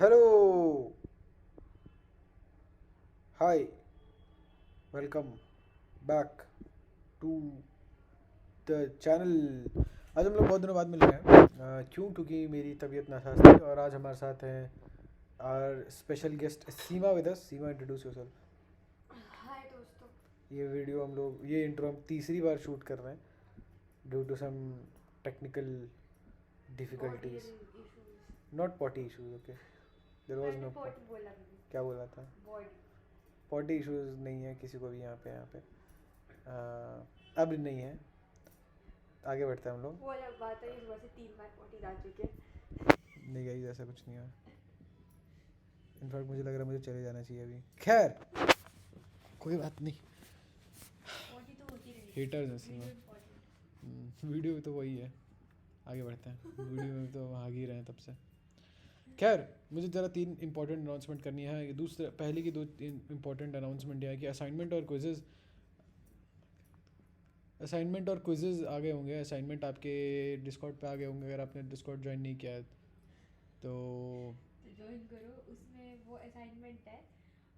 Hello, hi, welcome back to the channel. आज हम लोग बहुत दिनों बाद मिल रहे हैं। क्योंकि मेरी तबीयत नासाज थी और आज हमारे साथ हैं our special guest Seema with us. Seema, introduce yourself. Hi दोस्तों। ये इंट्रो हम तीसरी बार शूट कर रहे हैं due to some technical body difficulties. Issues. Not potty issues, okay. There was मैंने नो पॉटी बोला मैंने। क्या बोला था? बॉडी। पॉटी इशूज नहीं है किसी को भी यहाँ पे। अब नहीं है। आगे बढ़ते हैं हम लोग। वो अलग बात है, इस वजह से 3 बार पॉटी जा चुके हैं। नहीं गई, ऐसा कुछ नहीं है। इनफैक्ट मुझे लग रहा है मुझे चले जाना चाहिए अभी। खैर, कोई बात नहीं। पॉटी तो होती रही। हेटर्स हैं सीमा। Video important. वीडियो में तो वही है। आगे बढ़ते हैं। वीडियो में तो भाग ही रहे हैं तब से। खैर, मुझे ज़रा 3 इंपॉर्टेंट अनाउंसमेंट करनी है। दूसरे पहले की 2 इंपॉर्टेंट अनाउंसमेंट यह है कि असाइनमेंट और क्विजेज आ गए होंगे। असाइनमेंट आपके डिस्कॉर्ड पे आ गए होंगे अगर आपने डिस्कॉर्ड ज्वाइन नहीं किया है तो। तो ज्वाइन करो, उसमें वो असाइनमेंट है।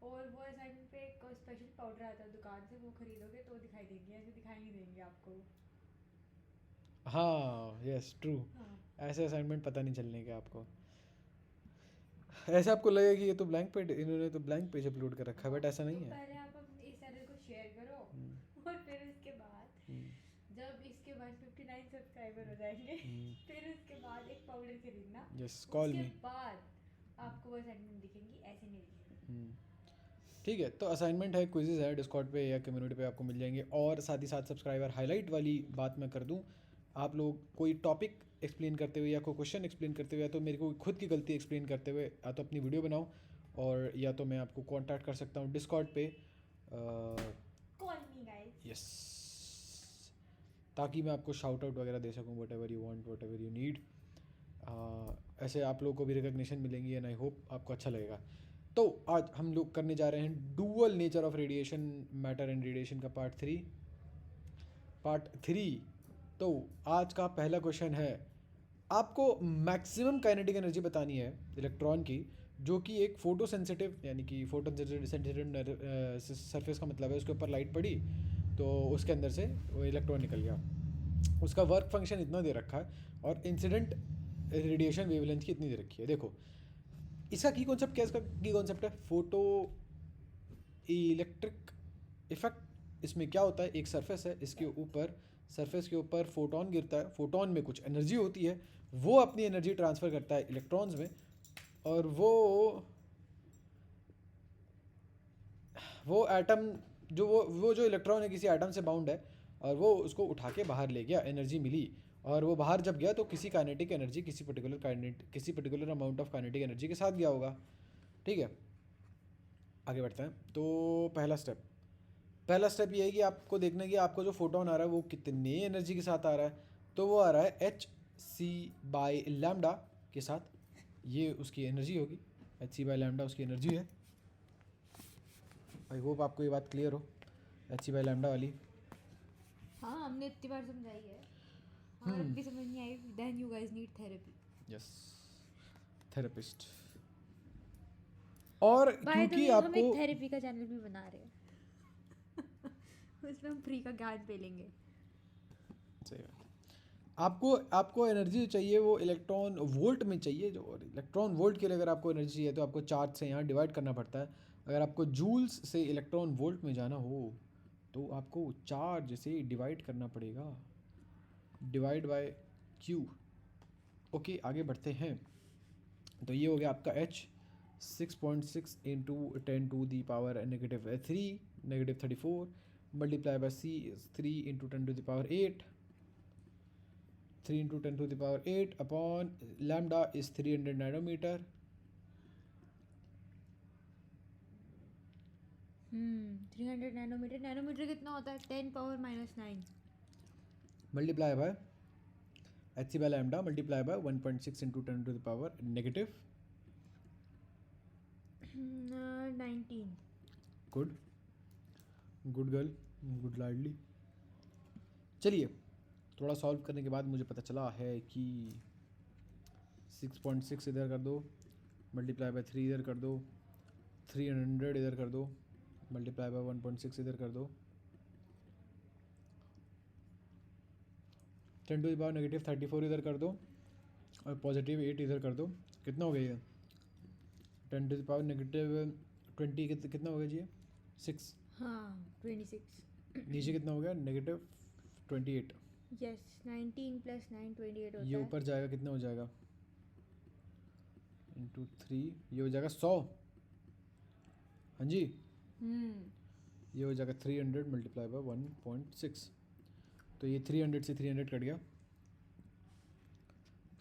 और वो असाइनमेंट पे एक स्पेशल पाउडर आता है दुकान से, वो खरीदोगे तो दिखाई देंगे, ऐसे दिखाई नहीं देंगे आपको। हाँ, यस ट्रू। हाँ। ऐसे असाइनमेंट पता नहीं चलने के आपको। ऐसे आपको लगेगा कि ये तो ब्लैंक पेज, इन्होंने तो ब्लैंक पेज अपलोड कर रखा है, हाँ, बट ऐसा तो नहीं है। पहले आप अपने इस चैनल को शेयर करो। हम्म, और फिर उसके बाद हम्म, जब इसके 159 सब्सक्राइबर हो जाएंगे हम्म, फिर उसके बाद एक पाउडर खरीदना। यस, कॉल उसके मी। बाद आपको वो असाइनमेंट दिखेंगी, ऐसे नहीं दिखेंगी। ठीक है, तो असाइनमेंट है, क्विजेज है, डिस्कॉर्ड पे या कम्युनिटी पे आपको मिल जाएंगे। और साथ ही साथ सब्सक्राइबर हाईलाइट वाली बात मैं कर दूं। आप लोग कोई टॉपिक एक्सप्लेन करते हुए या कोई क्वेश्चन एक्सप्लेन करते हुए या तो मेरे को खुद की गलती एक्सप्लेन करते हुए या तो अपनी वीडियो बनाओ, और या तो मैं आपको कांटेक्ट कर सकता हूँ डिस्कॉर्ड पे। Call me guys. यस, ताकि मैं आपको शाउट आउट वगैरह दे सकूँ, what ever you want, what ever you need. ऐसे आप लोगों को भी रिकग्निशन मिलेंगी एंड आई होप आपको अच्छा लगेगा। तो आज हम लोग करने जा रहे हैं dual nature of radiation, matter and radiation का पार्ट 3। तो आज का पहला क्वेश्चन है, आपको मैक्सिमम काइनेटिक एनर्जी बतानी है इलेक्ट्रॉन की, जो कि एक फोटो सेंसिटिव, यानी कि फोटो सेंसिटिव सरफेस का मतलब है उसके ऊपर लाइट पड़ी तो उसके अंदर से वो इलेक्ट्रॉन निकल गया। उसका वर्क फंक्शन इतना दे रखा है और इंसिडेंट रेडिएशन वेवलेंथ की इतनी दे रखी है। देखो, इसका की कॉन्सेप्ट क्या है? इसका की कॉन्सेप्ट है फोटो इलेक्ट्रिक इफेक्ट। इसमें क्या होता है, एक सरफेस है, इसके ऊपर सरफेस के ऊपर फोटोन गिरता है, फोटोन में कुछ एनर्जी होती है, वो अपनी एनर्जी ट्रांसफ़र करता है इलेक्ट्रॉन्स में। और वो एटम, वो जो इलेक्ट्रॉन है किसी एटम से बाउंड है, और वो उसको उठा के बाहर ले गया, एनर्जी मिली। और वो बाहर जब गया तो किसी काइनेटिक एनर्जी, किसी particular amount of kinetic energy के साथ गया होगा। ठीक है, आगे बढ़ते हैं। तो पहला स्टेप ये है कि आपको देखना है कि आपको जो फोटोन आ रहा है वो कितने एनर्जी के साथ आ रहा है। तो वो आ रहा है Hc/λ के साथ। ये उसकी एनर्जी होगी, Hc/λ उसकी एनर्जी है। आई होप आपको ये बात क्लियर हो, Hc/λ वाली। हाँ, हमने इतनी बार समझाई है। और अब हम्म, भी समझ नहीं आई, then you guys need therapy. Yes, therapist. और बाय द क्योंकि वे, हम आपको एक थेरेपी का चैनल भी बना रहे हैं। उसमें हम फ्री का ज्ञान पे लेंगे। सही बात है। आपको एनर्जी चाहिए वो इलेक्ट्रॉन वोल्ट में चाहिए, जो, और इलेक्ट्रॉन वोल्ट के लिए अगर आपको एनर्जी चाहिए तो आपको चार्ज से यहाँ डिवाइड करना पड़ता है। अगर आपको जूल्स से इलेक्ट्रॉन वोल्ट में जाना हो तो आपको चार्ज से डिवाइड करना पड़ेगा, डिवाइड बाय क्यू। ओके, आगे बढ़ते हैं। तो ये हो गया आपका H, 6.6 into 10⁻³ -34, multiply by C is 3 into 10⁸ 8, 3 into 10 to the power 8 upon lambda is 300 nanometer. 300 nanometre. Nanometre कितना होता है? 10⁻⁻⁹। Multiply by Hc by lambda multiply by 1.6 into 10 to the power negative. 19। Good, good girl, good लाडली। चलिए, थोड़ा solve करने के बाद मुझे पता चला है कि 6.6 इधर कर दो, मल्टीप्लाई बाय 3 इधर कर दो, 300 इधर कर दो, मल्टीप्लाई बाय 1.6 इधर कर दो, 10⁻⁻34 इधर कर दो और +8 इधर कर दो। कितना हो गया ये? 10⁻⁻20 कितना हो गया जी? 6। हाँ 26। नीचे कितना हो गया? -28। यस 19 + 9 28 होता ये है। ऊपर जाएगा, कितना हो जाएगा? इंटू 3, ये हो जाएगा 100। हाँ जी, ये हो जाएगा 300 मल्टीप्लाई बाय 1.6। तो ये 300 से 300 कट गया।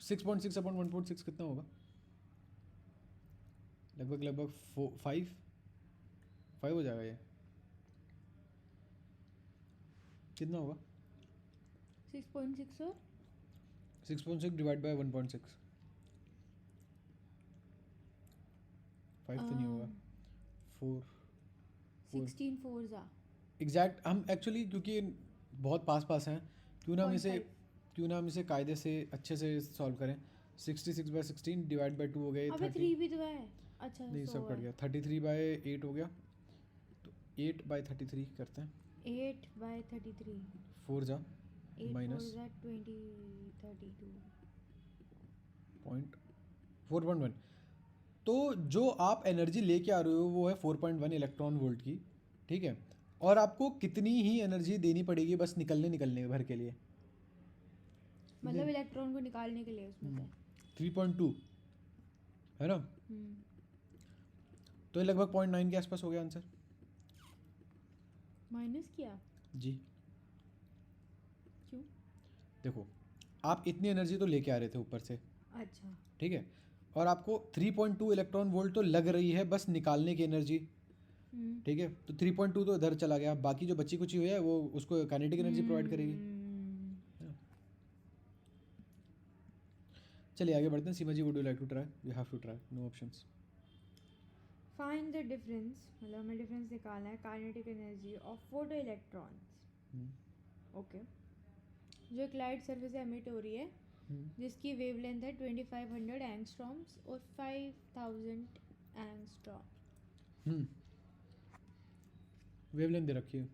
6.6 अपॉन 1.6 कितना होगा? लगभग 5 हो जाएगा। ये कितना होगा? 6.6 और 6.6 डिवाइड बाय 1.6, 5 तो नहीं होगा। 4 16 4 एग्जैक्ट। हम एक्चुअली क्योंकि बहुत पास हैं, क्यों ना हम इसे कायदे से अच्छे से सॉल्व करें। 66/16 डिवाइड बाय 2 हो गया, अबे 3 भी तो है। अच्छा नहीं, सब 100 कट है। गया। 33/8 हो गया, तो 8/33 करते हैं। 8/33 4 जा 8 माइनस 4 20 32 4.1। तो जो आप एनर्जी लेके आ रहे हो वो है 4.1 इलेक्ट्रॉन वोल्ट की, ठीक है। और आपको कितनी ही एनर्जी देनी पड़ेगी बस निकलने भर के लिए? मतलब इलेक्ट्रॉन को निकालने के लिए उसमें से 3.2 है ना। तो ये लगभग 0.9 के आसपास हो गया आंसर माइनस किया। जी। क्यों? देखो, आप इतनी एनर्जी तो लेके आ रहे थे ऊपर से, अच्छा ठीक है, और आपको 3.2 इलेक्ट्रॉन वोल्ट तो लग रही है बस निकालने की एनर्जी, ठीक है। तो 3.2 तो इधर चला गया, बाकी जो बची कुची हुई है वो उसको काइनेटिक एनर्जी प्रोवाइड करेगी। चलिए आगे बढ़ते हैं। Seema ji, would you like to try? You have to try, no options. Find the difference, मतलब हमें डिफरेंस निकालना है kinetic energy of photoelectrons. Okay, जो एक लाइट सरफेस से एमिट हो रही है जिसकी वेवलेंथ है 2500 एंगस्ट्रॉम्स और 5000 एंगस्ट्रॉम, वेवलेंथ दे रखी है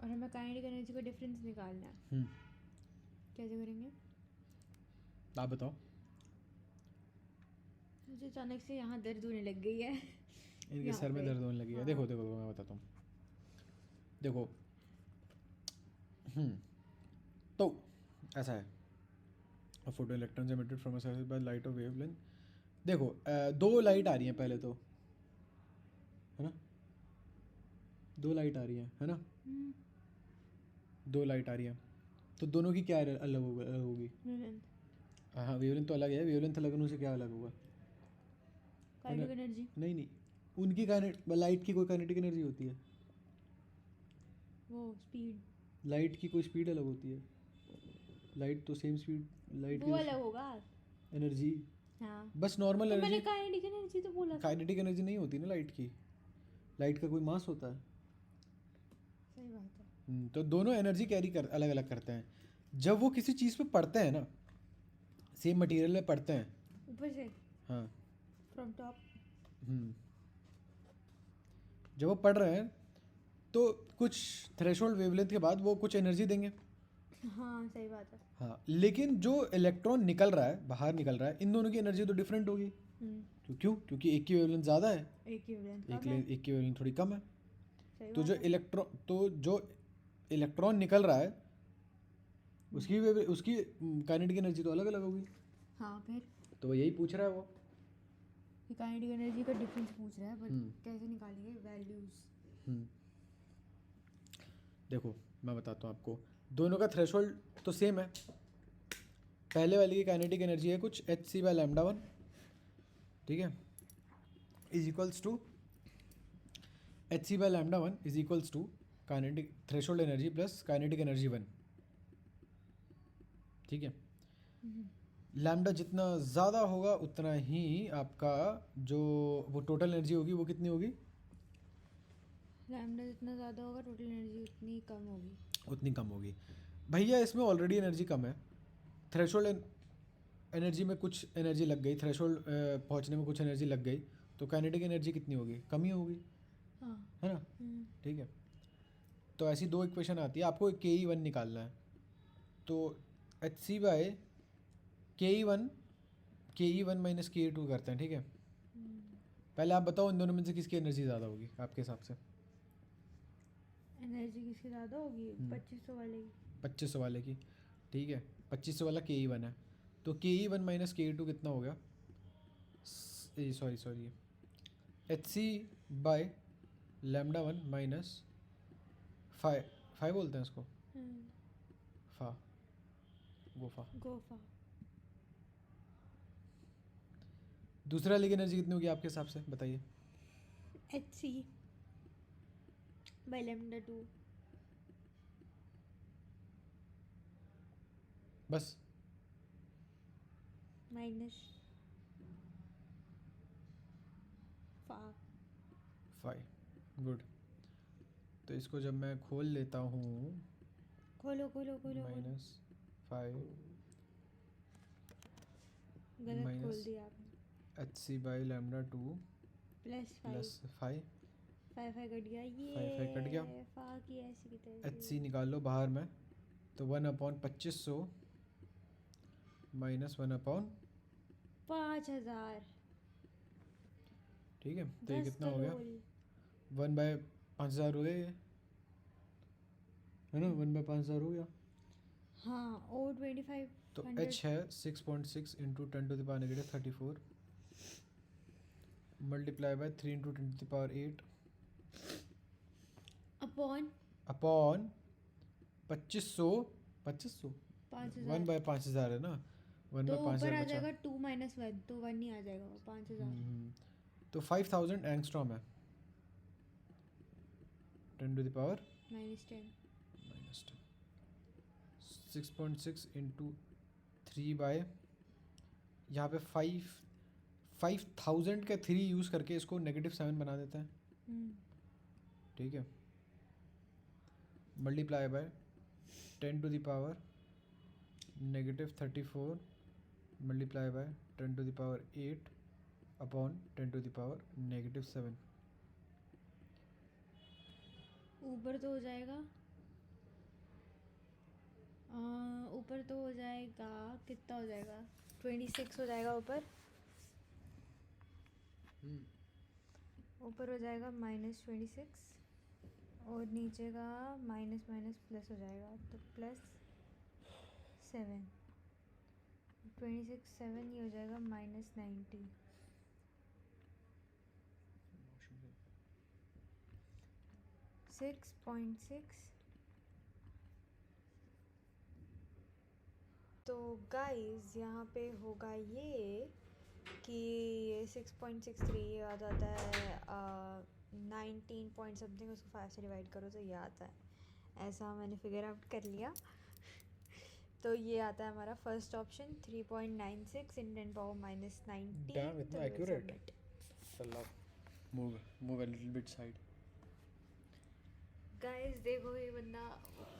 और हमें काइनेटिक एनर्जी का डिफरेंस निकालना है। कैसे करेंगे? आप बताओ। मुझे अचानक से यहाँ दर्द होने लग गई है। इनके सर में दर्द होने लगी है। देखो मैं बताता हूँ। देखो, तो ऐसा है, a photo electrons emitted from a surface by light of wavelength। देखो, 2 लाइट आ रही हैं पहले तो, है ना। 2 लाइट आ रही है ना। 2 लाइट आ रही है, तो दोनों की क्या अलग होगी? हाँ, वेवलेंथ तो अलग है। वेवलेंथ अलग होने से क्या अलग होगा? Kinetic energy. नहीं, उनकी लाइट की कोई काइनेटिक एनर्जी होती है? वो स्पीड, लाइट की कोई स्पीड अलग होती है? लाइट तो सेम स्पीड, लाइट वो अलग होगा एनर्जी। हाँ, बस नॉर्मल तो मैंने एनर्जी। काइनेटिक एनर्जी तो बोला था। काइनेटिक एनर्जी नहीं होती ना लाइट की। लाइट का कोई मास होता है। सही बात है। तो दोनों एनर्जी कैरी कर अलग अलग करते हैं। जब वो किसी चीज़ पे पड़ते हैं ना, सेम मटेरियल में पड़ते हैं, ऊपर से, हाँ, फ्रॉम टॉप, जब वो पड़ रहे हैं तो कुछ थ्रेशोल्ड वेवलेंथ के बाद वो कुछ एनर्जी देंगे। हाँ सही बात है। हाँ, लेकिन जो इलेक्ट्रॉन निकल रहा है, बाहर निकल रहा है, इन दोनों की एनर्जी तो डिफरेंट होगी। क्यों? क्योंकि एक की वेवलेंथ ज़्यादा है, एक की वेवलेंथ एक की वेवलेंथ थोड़ी कम है। सही तो बात जो इलेक्ट्रॉन निकल रहा है उसकी काइनेटिक एनर्जी तो अलग अलग होगी। हाँ, फिर तो वो यही पूछ रहा है वो। काइनेटिक एनर्जी का डिफरेंस पूछ रहा है, पर कैसे निकालेंगे वैल्यूज? देखो मैं बताता हूँ आपको, दोनों का थ्रेशोल्ड तो सेम है। पहले वाली की काइनेटिक एनर्जी है कुछ hc/λ1, ठीक है, is equals to hc/λ1 is equals to kinetic threshold energy plus kinetic energy 1, ठीक है। लैम्डा जितना ज़्यादा होगा उतना ही आपका जो वो टोटल एनर्जी होगी वो कितनी होगी? लैम्डा जितना ज़्यादा होगा टोटल एनर्जी उतनी कम होगी। भैया इसमें ऑलरेडी एनर्जी कम है। थ्रेशोल्ड एनर्जी में कुछ एनर्जी लग गई, थ्रेशोल्ड पहुंचने में कुछ एनर्जी लग गई, तो काइनेटिक एनर्जी कितनी होगी? कम ही होगी, हाँ। है ना? ठीक है, तो ऐसी दो इक्वेशन आती है, आपको ke1 निकालना है। तो H c bye ke1 minus ke2 करते हैं, ठीक है? पहले आप बताओ इन दोनों में से किसकी एनर्जी ज़्यादा होगी आपके हिसाब से? एनर्जी किसकी ज़्यादा होगी? 2500 वाले की। 2500 वाले की, ठीक है। 2500 वाला ke1 है, तो ke1 माइनस ke2 कितना हो गया? Sorry h c by lambda 1 minus 5 बोलते हैं इसको, फा गोफा। दूसरे वाले की एनर्जी कितनी होगी आपके हिसाब से, बताइए? HC by lambda 2। बस माइनस 5, गुड। तो इसको जब मैं खोल लेता हूँ, खोलो माइनस 5 गलत माइनस खोल दिया आपने। H c by lambda 2 plus 5 5 cut गया, ये 5 कट गया। फा की ऐसी की तैसी। एच सी निकाल लो बाहर में, तो 1/2500 माइनस 5000। ठीक है, तो ये 10 कितना हो गया? करोड़। 1/5000 हो गया ये, है ना? 1/5000 हो गया। हाँ, और 2500। तो h है 6.6 into 10⁻⁻34 multiply by 3 into 10⁻8 upon upon 2500 5000। 1/5000 है ना, तो 1/5000 ऊपर आ बचा। जाएगा 2 - 1, तो 1 ही आ जाएगा वो 5000। तो 5000 एंगस्ट्रॉम है, 10⁻⁻10 -10। 6.6 इंटू 3 बाय, यहाँ पे 5000 का 3 यूज़ करके इसको -7 बना देते हैं, ठीक है? Multiply by 10⁻⁻34 multiply by 10⁻8 upon 10⁻⁻7। ऊपर तो हो जाएगा कितना हो जाएगा? 26 हो जाएगा ऊपर हो जाएगा -26, और नीचे का माइनस माइनस प्लस हो जाएगा, तो +7। 26 7 ये हो जाएगा -90। 6.6। तो गाइस यहाँ पे होगा ये कि 6.63 आ जाता है 19 पॉइंट समथिंग, उसको 5 से डिवाइड करो तो ये आता है। ऐसा मैंने फिगर आउट कर लिया। तो ये आता है हमारा फर्स्ट ऑप्शन 3.96 इन 10⁻⁻90। Damn, इतना accurate। Move a little bit side। Guys देखो, ये बंदा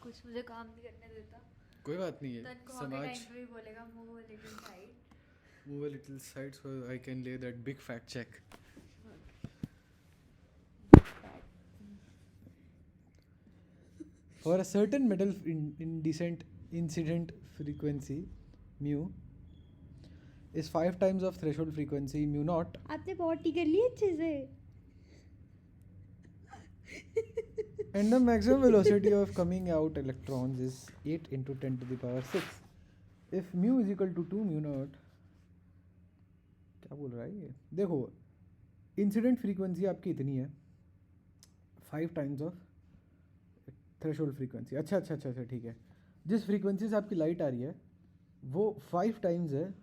कुछ मुझे काम नहीं करने देता। कोई बात नहीं है, तनख्वाह के टाइम पे भी बोलेगा move a little side. Move a little side so I can lay that big fact check। For a certain metal indecent incident frequency mu is 5 times of threshold frequency mu naught। आपने potty कर ली अच्छे से। And the maximum velocity of coming out electrons is 8 into 10⁻⁶। If mu is equal to 2 mu naught, क्या बोल रहा है ये? देखो, इंसिडेंट फ्रीक्वेंसी आपकी इतनी है 5 टाइम्स ऑफ थ्रेशोल्ड फ्रीक्वेंसी। अच्छा, ठीक है। जिस फ्रीक्वेंसी से आपकी लाइट आ रही है वो 5 टाइम्स है,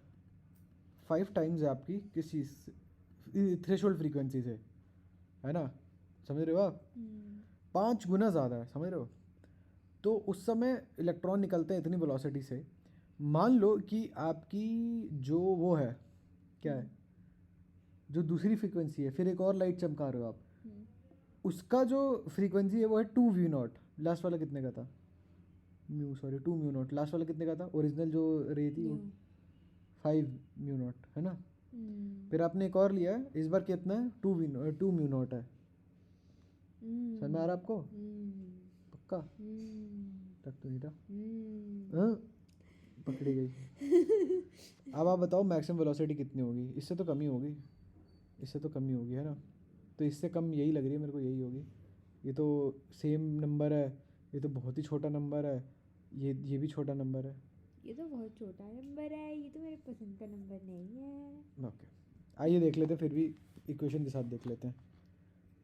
5 टाइम्स है आपकी किस चीज़ से? थ्रेशोल्ड फ्रीक्वेंसी से, है ना? समझ रहे हो आप? 5 गुना ज़्यादा है, समझ रहे हो? तो उस समय इलेक्ट्रॉन निकलते हैं इतनी वेलोसिटी से। मान लो कि आपकी जो वो है, क्या है, जो दूसरी फ्रीक्वेंसी है, फिर एक और लाइट चमका रहे हो आप, उसका जो फ्रीक्वेंसी है वो है 2 म्यू नॉट। लास्ट वाला कितने का था? 2 म्यू नॉट। लास्ट वाला कितने का था? ओरिजिनल जो रे थी वो 5 म्यू नॉट है ना। फिर आपने एक और लिया है, इस बार कितना है, 2 म्यू नॉट है। समझ में आ रहा है आपको? पक्का? तक तो नहीं था। हाँ? पकड़ी गई। अब आप बताओ मैक्सिमम वेलोसिटी कितनी होगी? इससे तो कम ही होगी, इससे तो कम ही होगी है ना। तो इससे कम यही लग रही है मेरे को, यही होगी। ये तो सेम नंबर है, ये तो बहुत ही छोटा नंबर है, ये भी छोटा नंबर है। ये तो बहुत छोटा नंबर है, ये तो मेरे पसंद का नंबर नहीं है। ओके, आइए देख लेते हैं, फिर भी इक्वेशन के साथ देख लेते हैं।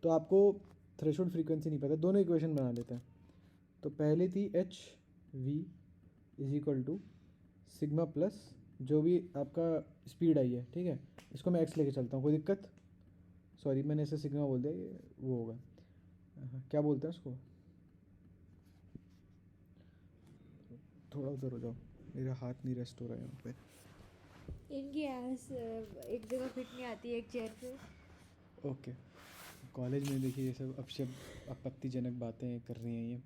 तो आपको थ्रेशोल्ड फ्रीक्वेंसी नहीं पता, दोनों इक्वेशन बना लेते हैं। तो पहले थी h v is equal to sigma plus जो भी आपका स्पीड आई है, ठीक है, इसको मैं एक्स लेके चलता हूँ, कोई दिक्कत? सॉरी मैंने इसे सिग्मा बोल दिया, ये वो होगा, क्या बोलते हैं उसको, थोड़ा उधर हो जाओ, मेरा हाथ नहीं रेस्ट हो रहा है यहाँ पे। इनकी एस एक जगह फिट नहीं आती है एक चेयर पे। ओके, कॉलेज में देखिए ये सब आपत्तिजनक बातें कर रही हैं ये।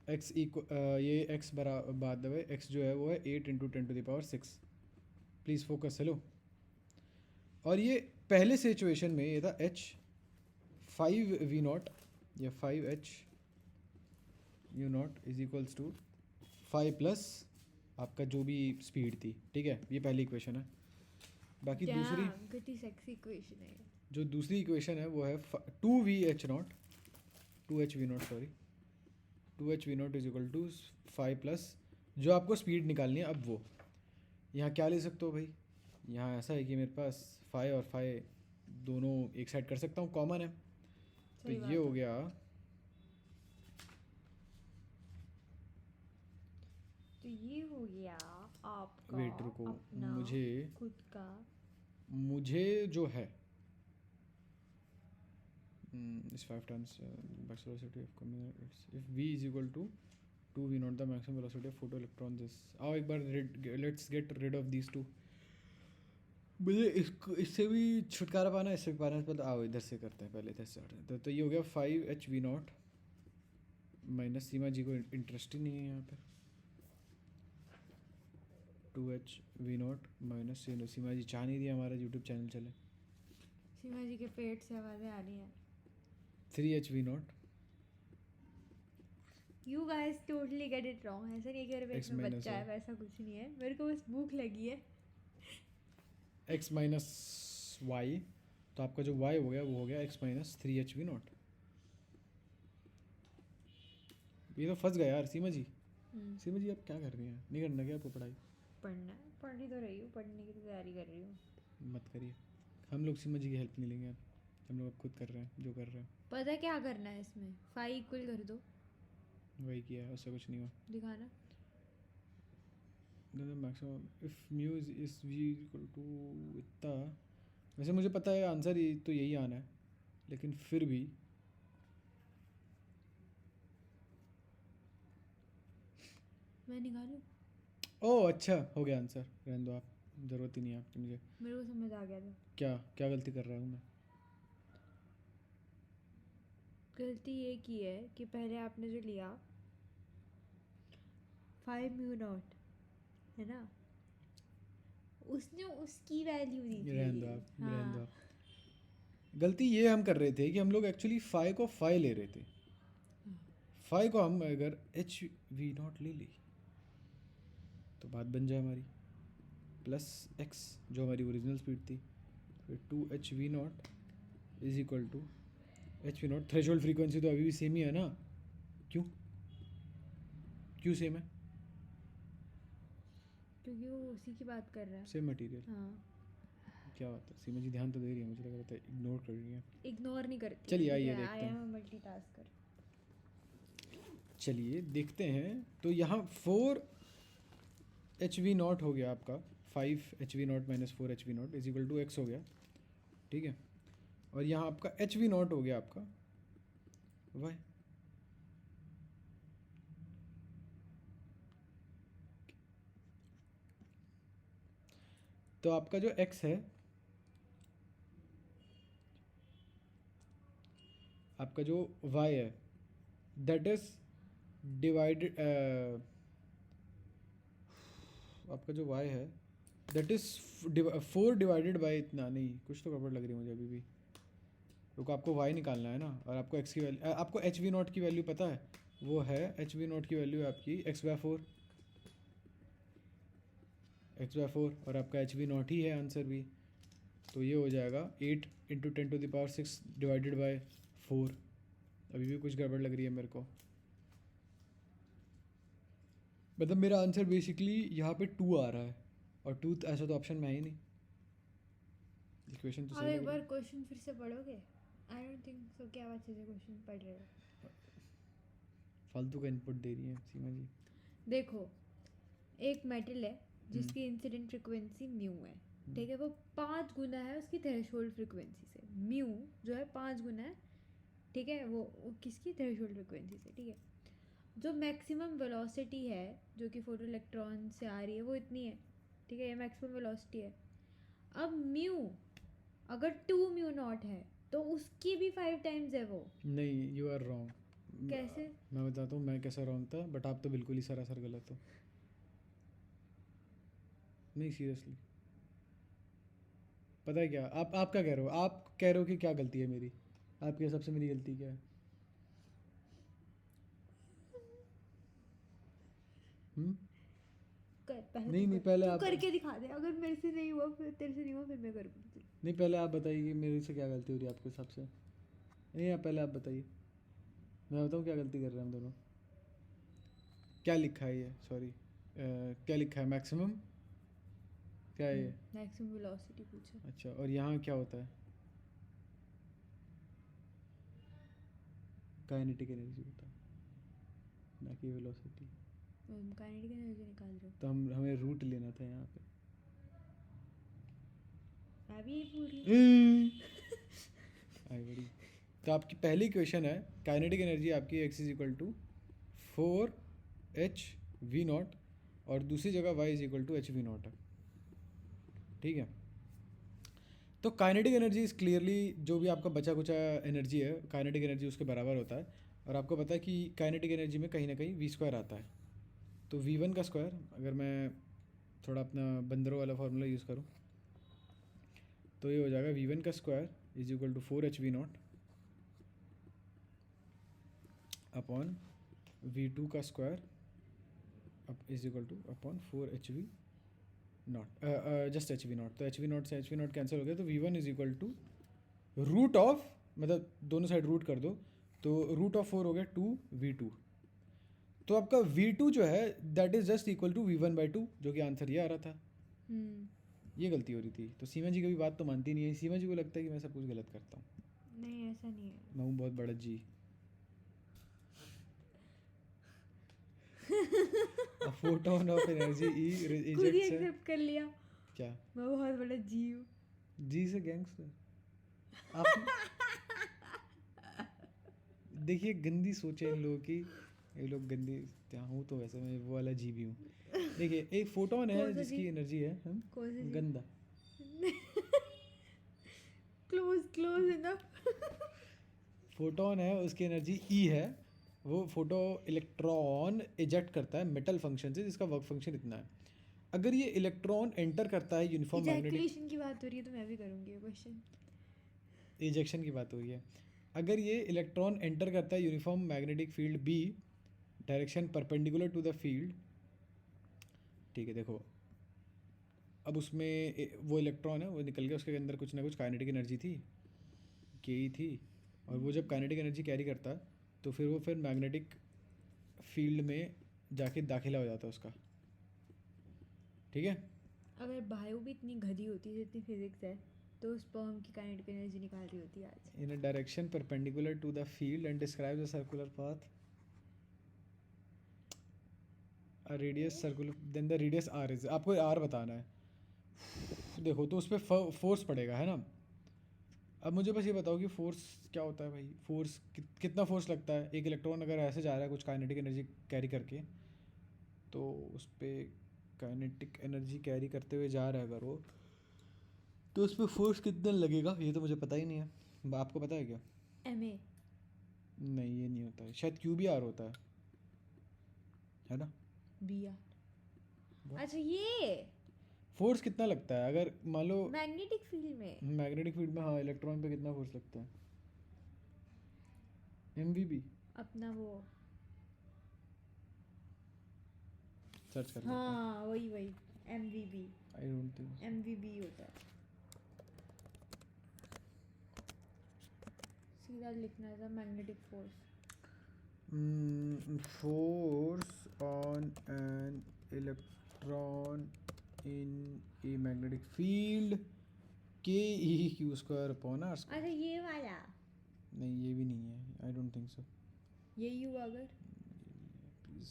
एक्स ये एक्स बरा बाय द वे एक्स जो है वो है 8 × 10⁻⁶। Please focus, hello. और ये पहले सिचुएशन में ये था एच 5v0 या 5h/u0 is equals to 5 plus आपका जो भी स्पीड थी, ठीक है, ये पहली इक्वेशन है। बाकी दूसरी कितनी सेक्सी इक्वेशन है। जो दूसरी इक्वेशन है वो है 2v0 sorry 2h/v0 is equal to 5 plus जो आपको स्पीड निकालनी है। अब वो यहाँ क्या ले सकते हो भाई, यहाँ ऐसा है कि मेरे पास 5 और 5 दोनों एक साइड कर सकता हूँ, कॉमन है। तो ये हो गया तो ये हो गया आपका वेट रुको, अपना मुझे खुद का जो है इस 5 times max velocity of coming if v is equal to 2v0 the maximum velocity of photoelectrons is। आओ एक बार let's get rid of these two। मुझे इससे भी छुटकारा पाना, इससे भी पाना है, पहले आओ इधर से करते हैं, पहले इधर से करते हैं। तो ये हो गया 5h/v0 माइनस सीमा जी को इंटरेस्ट ही नहीं है यहाँ पे, 2h/v0 माइनस सीमा जी चाह नहीं दिया हमारा यूट्यूब चैनल चले। सीमा जी के पेट से आवाज़ें आ रही हैं। 3h/v0 you guys totally get it wrong. ऐसा नहीं है कि मेरे पेट X में minus बच्चा है, वैसा कुछ नहीं है, मेरे को बस भूख लगी है। x माइनस वाई, तो आपका जो y हो गया वो हो गया x माइनस 3h/v0। ये तो फंस गया यार सीमा जी। सीमा जी आप क्या कर रही हैं, नहीं करना क्या आपको पढ़ाई? पढ़ना है, पढ़ ही तो रही हूँ, पढ़ने की तैयारी कर रही हूँ। मत करिए, हम लोग सीमा जी की हेल्प नहीं लेंगे अब, हम लोग अब खुद कर रहे हैं जो कर रहे हैं। पता है क्या करना है इसमें, 5 इक्वल कर दो। वही किया है, उससे कुछ नहीं हुआ। दिखाना। Maximum if mu is v equal to इतना, वैसे मुझे पता है आंसर तो यही आना है, लेकिन फिर भी मैं निकालूं? ओह अच्छा हो गया आंसर, रहने दो आप, ज़रूरत ही नहीं है आपकी मुझे। मेरे को समझ आ गया था। क्या क्या गलती कर रहा हूँ मैं? गलती ये की है कि पहले आपने जो लिया 5μ0 है ना, उसने उसकी वैल्यू दी थी। रहने दो आप, रहने दो हाँ। आप। गलती ये हम कर रहे थे कि हम लोग एक्चुअली 5 को 5 ले रहे थे। 5 को हम अगर h/v0 ले ली तो बात बन जाए हमारी, प्लस x जो हमारी ओरिजिनल स्पीड थी, फिर 2h/v0 is equal to h/v0। Threshold frequency तो अभी भी सेम ही है ना, क्यों क्यों सेम है? क्योंकि वो उसी की बात कर रहा है। Same material. हाँ। क्या बात है, सीमा जी ध्यान तो दे रही है, मुझे लग रहा था इग्नोर कर रही है। इग्नोर नहीं करती। चलिए आइए देखते हैं। I am a multitasker. चलिए देखते हैं। तो यहाँ 4h/v0 हो गया आपका, 5h/v0 minus 4h/v0 is equal to x हो गया, ठीक है। और यहाँ आपका h/v0 हो गया आपका y। तो आपका जो x है, आपका जो y है, दैट इज डिवाइडेड, आपका जो y है दैट इज़ 4 डिवाइडेड बाई इतना, नहीं कुछ तो गड़बड़ लग रही है मुझे अभी भी। क्योंकि आपको y निकालना है ना, और आपको x की वैल्यू, आपको एच वी नॉट की वैल्यू पता है, वो है एच वी नॉट की वैल्यू है आपकी x/4, x/4, और आपका एच वी नॉट ही है आंसर भी। तो ये हो जाएगा 8 इंटू 10⁶ डिवाइडेड बाय 4। अभी भी कुछ गड़बड़ लग रही है मेरे को, मतलब मेरा आंसर बेसिकली यहाँ पे 2 आ रहा है, और 2 ऐसा तो ऑप्शन में है ही नहीं। इक्वेशन तो आप सही एक लग रही बार है। क्वेश्चन फिर से पढ़ोगे? आई डोंट थिंक सो कि आप अच्छे से क्वेश्चन पढ़ रहे हो। फालतू का इनपुट दे रही है सीमा जी। देखो, एक मेटल है जिसकी इंसिडेंट फ्रिक्वेंसी म्यू है, ठीक है, वो 5 गुना है उसकी थ्रेशोल्ड फ्रिक्वेंसी से। म्यू जो है 5 गुना है, ठीक है, वो किसकी थ्रेशोल्ड फ्रिक्वेंसी से, ठीक है। जो मैक्सिमम वेलोसिटी है जो कि फोटो इलेक्ट्रॉन से आ रही है वो इतनी है, ठीक है, ये मैक्सिमम वेलोसिटी है। अब म्यू अगर 2 म्यू नॉट है तो उसकी भी 5 टाइम्स है वो। नहीं, यू आर रॉन्ग। कैसे? मैं बताता हूँ मैं कैसा रॉन्ग था, बट आप तो बिल्कुल ही सरासर गलत हो। नहीं सीरियसली, पता है क्या आप क्या कह रहे हो, आप कह रहे हो कि क्या गलती है मेरी, आपके हिसाब से मेरी गलती क्या है? हम्म? पहले नहीं तू नहीं, कर, पहले तू आप, करके दिखा दे। अगर मेरे से नहीं हुआ, फिर तेरे से नहीं हुआ, फिर मैं करूँगी। नहीं पहले आप बताइए कि मेरे से क्या गलती हो रही है आपके हिसाब से। नहीं आप पहले आप बताइए, मैं बताऊँ क्या गलती कर रहे हैं हम दोनों। क्या लिखा है ये, सॉरी क्या लिखा है, मैक्सिमम क्या है ये? मैक्सिमम वेलोसिटी पूछा। अच्छा, और यहाँ क्या होता है? काइनेटिक एनर्जी होता है, ना कि वेलोसिटी। काइनेटिक एनर्जी निकाल रहे हो? तो हमें रूट लेना था यहाँ पे। अभी ये पूरी आई बड़ी। तो आपकी पहली क्वेश्चन है, काइनेटिक एनर्जी आपकी x is equal to 4h v0, और दूसरी जगह y is equal to hv0 है, ठीक है। तो काइनेटिक एनर्जी इज़ क्लियरली जो भी आपका बचा कुचा एनर्जी है, काइनेटिक एनर्जी उसके बराबर होता है। और आपको पता है कि काइनेटिक एनर्जी में कहीं ना कहीं v² आता है। तो v1 का स्क्वायर, अगर मैं थोड़ा अपना बंदरों वाला फार्मूला यूज़ करूँ, तो ये हो जाएगा v1 का square is equal to 4h v0 upon v2 का square is equal to upon 4h v0, just h v0। तो h v0 से h v0 कैंसिल हो गया, तो v1 is equal to root of, मतलब दोनों साइड रूट कर दो, तो रूट ऑफ 4 हो गया 2v2। तो आपका v2 जो है that is just equal to v1/2, जो कि आंसर ये आ रहा था। ये गलती हो रही थी। तो सीमा जी कभी बात तो मानती नहीं है, सीमा जी को लगता है कि मैं सब कुछ गलत करता हूँ। नहीं, ऐसा नहीं है। मैं हूँ बहुत बड़ा जी। A photon of energy E खुद ही ejects है। एक्सेप्ट कर लिया, क्या? मैं बहुत बड़ा जीव। जी से गैंगस्टर आप। देखिए गंदी सोच है इन लोगों की, ये लोग गंदी। क्या हूँ तो वैसे मैं वो वाला जी भी हूँ। देखिए एक फोटोन है कौन सा जिसकी जी? एनर्जी है कौन सा जी? गंदा। Close enough. फोटोन है उसकी एनर्जी ई है, वो फोटो इलेक्ट्रॉन इजेक्ट करता है मेटल फंक्शन से, जिसका वर्क फंक्शन इतना है। अगर ये इलेक्ट्रॉन एंटर करता है यूनिफॉर्म मैग्नेटिक, इजैकुलेशन की बात हो रही है तो मैं भी करूँगी ये क्वेश्चन। इजेक्शन की बात हो रही है। अगर ये इलेक्ट्रॉन एंटर करता है uniform magnetic field B, direction perpendicular to the field, ठीक है। देखो अब उसमें वो इलेक्ट्रॉन है वो निकल गया, उसके अंदर कुछ ना कुछ काइनेटिक एनर्जी थी, के ई थी। और वो जब काइनेटिक एनर्जी कैरी करता है तो फिर वो फिर मैग्नेटिक फील्ड में जाके दाखिला हो जाता है उसका, ठीक है। अगर बायो भी इतनी गधी होती जितनी फिजिक्स है, तो स्पर्म की काइनेटिक एनर्जी निकाल रही होती आज। In a direction perpendicular to the field and describe the circular path, a radius circular, then the radius R is, आपको आर बताना है। देखो तो उस पर फोर्स पड़ेगा, है ना। अब मुझे बस ये बताओ कि फोर्स क्या होता है भाई, फोर्स कितना फोर्स लगता है। एक इलेक्ट्रॉन अगर ऐसे जा रहा है कुछ काइनेटिक एनर्जी कैरी करके, तो उस पर काइनेटिक एनर्जी कैरी करते हुए जा रहा है अगर वो, तो उस पर फोर्स कितना लगेगा ये तो मुझे पता ही नहीं है। आपको पता है क्या? MA। नहीं ये नहीं होता है, शायद क्यू बी आर होता है ना। BR। What? अच्छा ये फोर्स कितना लगता है अगर मान लो मैग्नेटिक फील्ड में मैग्नेटिक फील्ड में, हाँ इलेक्ट्रॉन पे कितना फोर्स लगता है? MVB अपना वो, सर्च कर लेते हैं। हाँ वही वही MVB, I don't think MVB होता है, सीधा लिखना था magnetic force. Force on an electron in a magnetic field Ke⁻² upon r²। अच्छा ये वाला, नहीं ये भी नहीं है, आई डोंट थिंक सो। यही हुआ अगर, प्लीज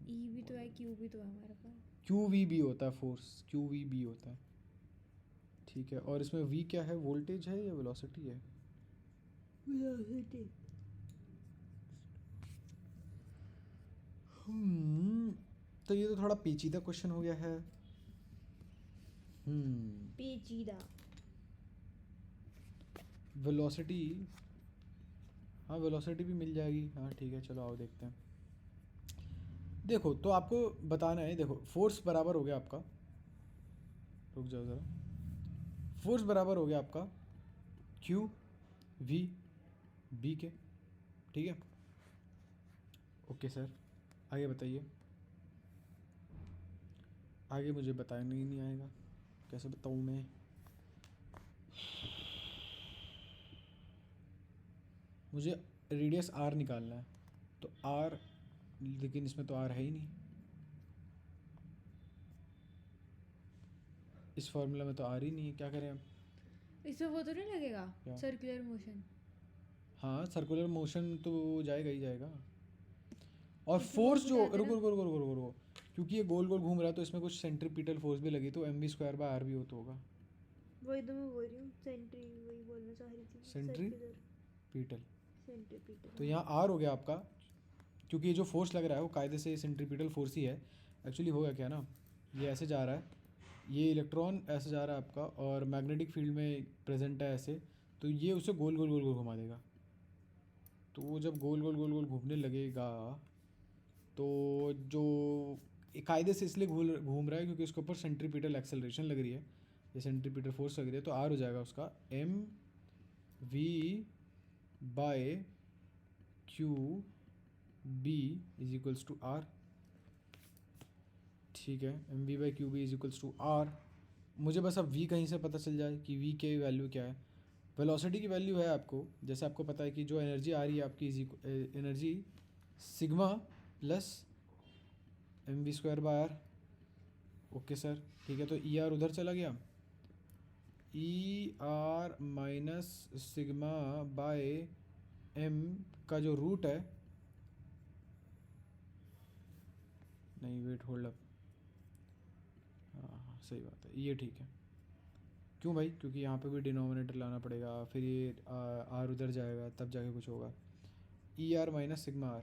E भी तो है, Q भी तो है हमारे पास। QVB होता है फोर्स, QVB होता है, ठीक है। और इसमें V क्या है, वोल्टेज है या वेलोसिटी है? वेलोसिटी। तो ये तो थोड़ा पेचीदा क्वेश्चन हो गया है। पेचीदा। वेलोसिटी, हाँ वेलोसिटी भी मिल जाएगी, हाँ ठीक है चलो आओ देखते हैं। देखो तो आपको बताना है, देखो फोर्स बराबर हो गया आपका, रुक जाओ ज़रा, फोर्स बराबर हो गया आपका QVB के, ठीक है। ओके सर, आगे बताइए। आगे मुझे बताने ही नहीं आएगा, कैसे बताऊँ मैं? मुझे रेडियस R निकालना है, तो R, लेकिन इसमें तो R है ही नहीं, इस फॉर्मूला में तो R ही नहीं है, क्या करें अब? इसमें वो तो नहीं लगेगा क्या? Circular motion? हाँ सर्कुलर मोशन तो जाएगा ही जाएगा। और इसमें फोर्स वो जो, बताते रुको ना। रुको रुको रुको रुको, क्योंकि ये गोल गोल घूम रहा है तो इसमें कुछ सेंट्रीपिटल फोर्स भी लगी, तो mv²/r भी हो तो होगा। वही तो मैं बोल रही हूँ, सेंट्री वही बोलना चाह रही थी, सर्कुलर सेंट्रीपिटल, सेंट्रीपिटल। तो यहाँ R हो गया आपका, क्योंकि ये जो फोर्स लग रहा है वो कायदे से सेंट्रीपिटल फोर्स ही है। एक्चुअली होगा क्या ना, ये ऐसे जा रहा है, ये इलेक्ट्रॉन ऐसे जा रहा है आपका, और मैग्नेटिक फील्ड में प्रेजेंट है ऐसे, तो ये उसे गोल गोल गोल गोल घुमा देगा। तो वो जब गोल गोल गोल गोल घूमने लगेगा, तो जो कायदे से इसलिए घूम रहा है क्योंकि उसके ऊपर सेंट्रीपिटल एक्सेलरेशन लग रही है, ये सेंट्रीपिटल फोर्स लग रही है, तो R हो जाएगा उसका mv/QB = R, ठीक है। mv/QB = R। मुझे बस अब v कहीं से पता चल जाए कि v की वैल्यू क्या है। वेलोसिटी की वैल्यू है आपको, जैसे आपको पता है कि जो एनर्जी आ रही है आपकी, energy sigma plus mv²/r। Okay sir, ठीक है। तो ER उधर चला गया, ER minus sigma bye m का जो रूट है, नहीं वेट होल्ड अप, हाँ सही बात है, ये ठीक है। क्यों भाई? क्योंकि यहाँ पे भी डिनोमिनेटर लाना पड़ेगा, फिर ये R उधर जाएगा तब जाके कुछ होगा। ER minus sigma R,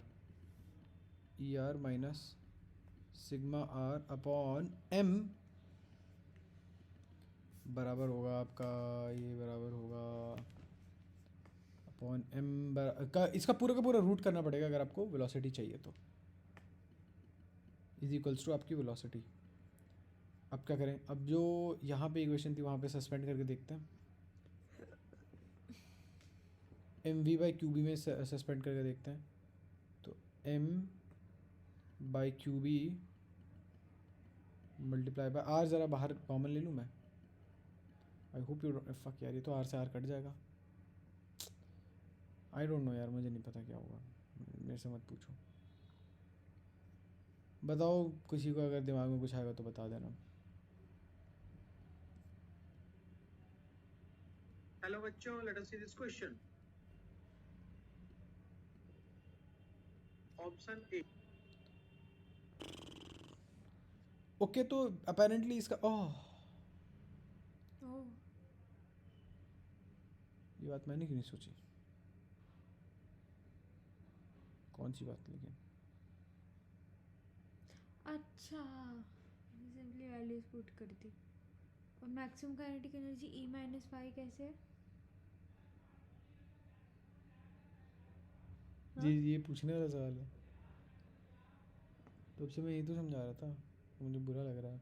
ER minus sigma R upon M बराबर होगा आपका, ये बराबर होगा अपॉन M का, इसका पूरा का पूरा रूट करना पड़ेगा अगर आपको वेलोसिटी चाहिए तो, = आपकी वेलोसिटी। अब क्या करें, अब जो यहाँ पे इक्वेशन थी वहाँ पे सस्पेंड करके देखते हैं, mv/QB में सस्पेंड करके देखते हैं। तो m/QB मल्टीप्लाई बाय R, ज़रा बाहर कॉमन ले लूँ मैं, आई होप यू, फक यार ये तो R से R कट जाएगा, आई डोंट नो यार, मुझे नहीं पता क्या होगा, मेरे से मत पूछो। बताओ किसी को अगर दिमाग में कुछ आएगा तो बता देना। हेलो बच्चों, let us see this question. Option A. Okay तो अपेरेंटली इसका, ओह ये बात मैंने क्यों नहीं सोची, कौन सी बात? लेकिन अच्छा, सिंपली वैल्यूज पुट कर दी। और मैक्सिमम काइनेटिक एनर्जी E-5 कैसे है? हाँ? ये पूछने वाला सवाल है, तब से मैं यही तो समझा रहा था, मुझे बुरा लग रहा है।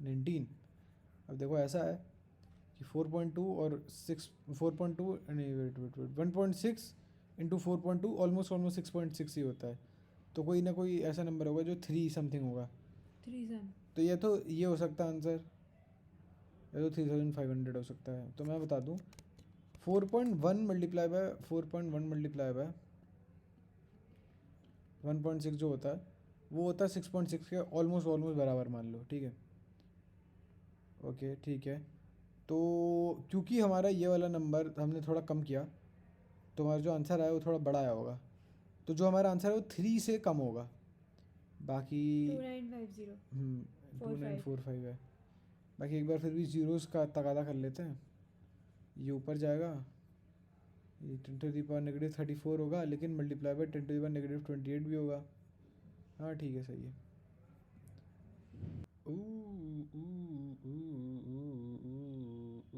19। अब देखो ऐसा है कि 4.2 और 4.2 नहीं, wait wait wait 1.6 into 4.2 almost almost 6.6 ही होता है। तो कोई ना कोई ऐसा नंबर होगा जो 3 समथिंग होगा। 3 सम। तो ये हो सकता है आंसर, या तो 3500 हो सकता है। तो मैं बता दूँ 4.1 मल्टीप्लाई बाय 4.1 मल्टीप्लाई बाय 1.6 जो होता है वो होता है 6.6 के ऑलमोस्ट ऑलमोस्ट बराबर मान लो, ठीक है। ओके ठीक है। तो क्योंकि हमारा ये वाला नंबर हमने थोड़ा कम किया तो हमारा जो आंसर आया वो थोड़ा बड़ा आया होगा। तो जो हमारा आंसर है वो 3 से कम होगा। बाकी 2950 2945 है। बाकी एक बार फिर भी जीरोस का तगादा कर लेते हैं। ये ऊपर जाएगा, ये 10⁻³ होगा, लेकिन मल्टीप्लाई बाय 10⁻28 भी होगा। हाँ ठीक है, सही है। ऊ, ऊ, ऊ, ऊ, ऊ, ऊ।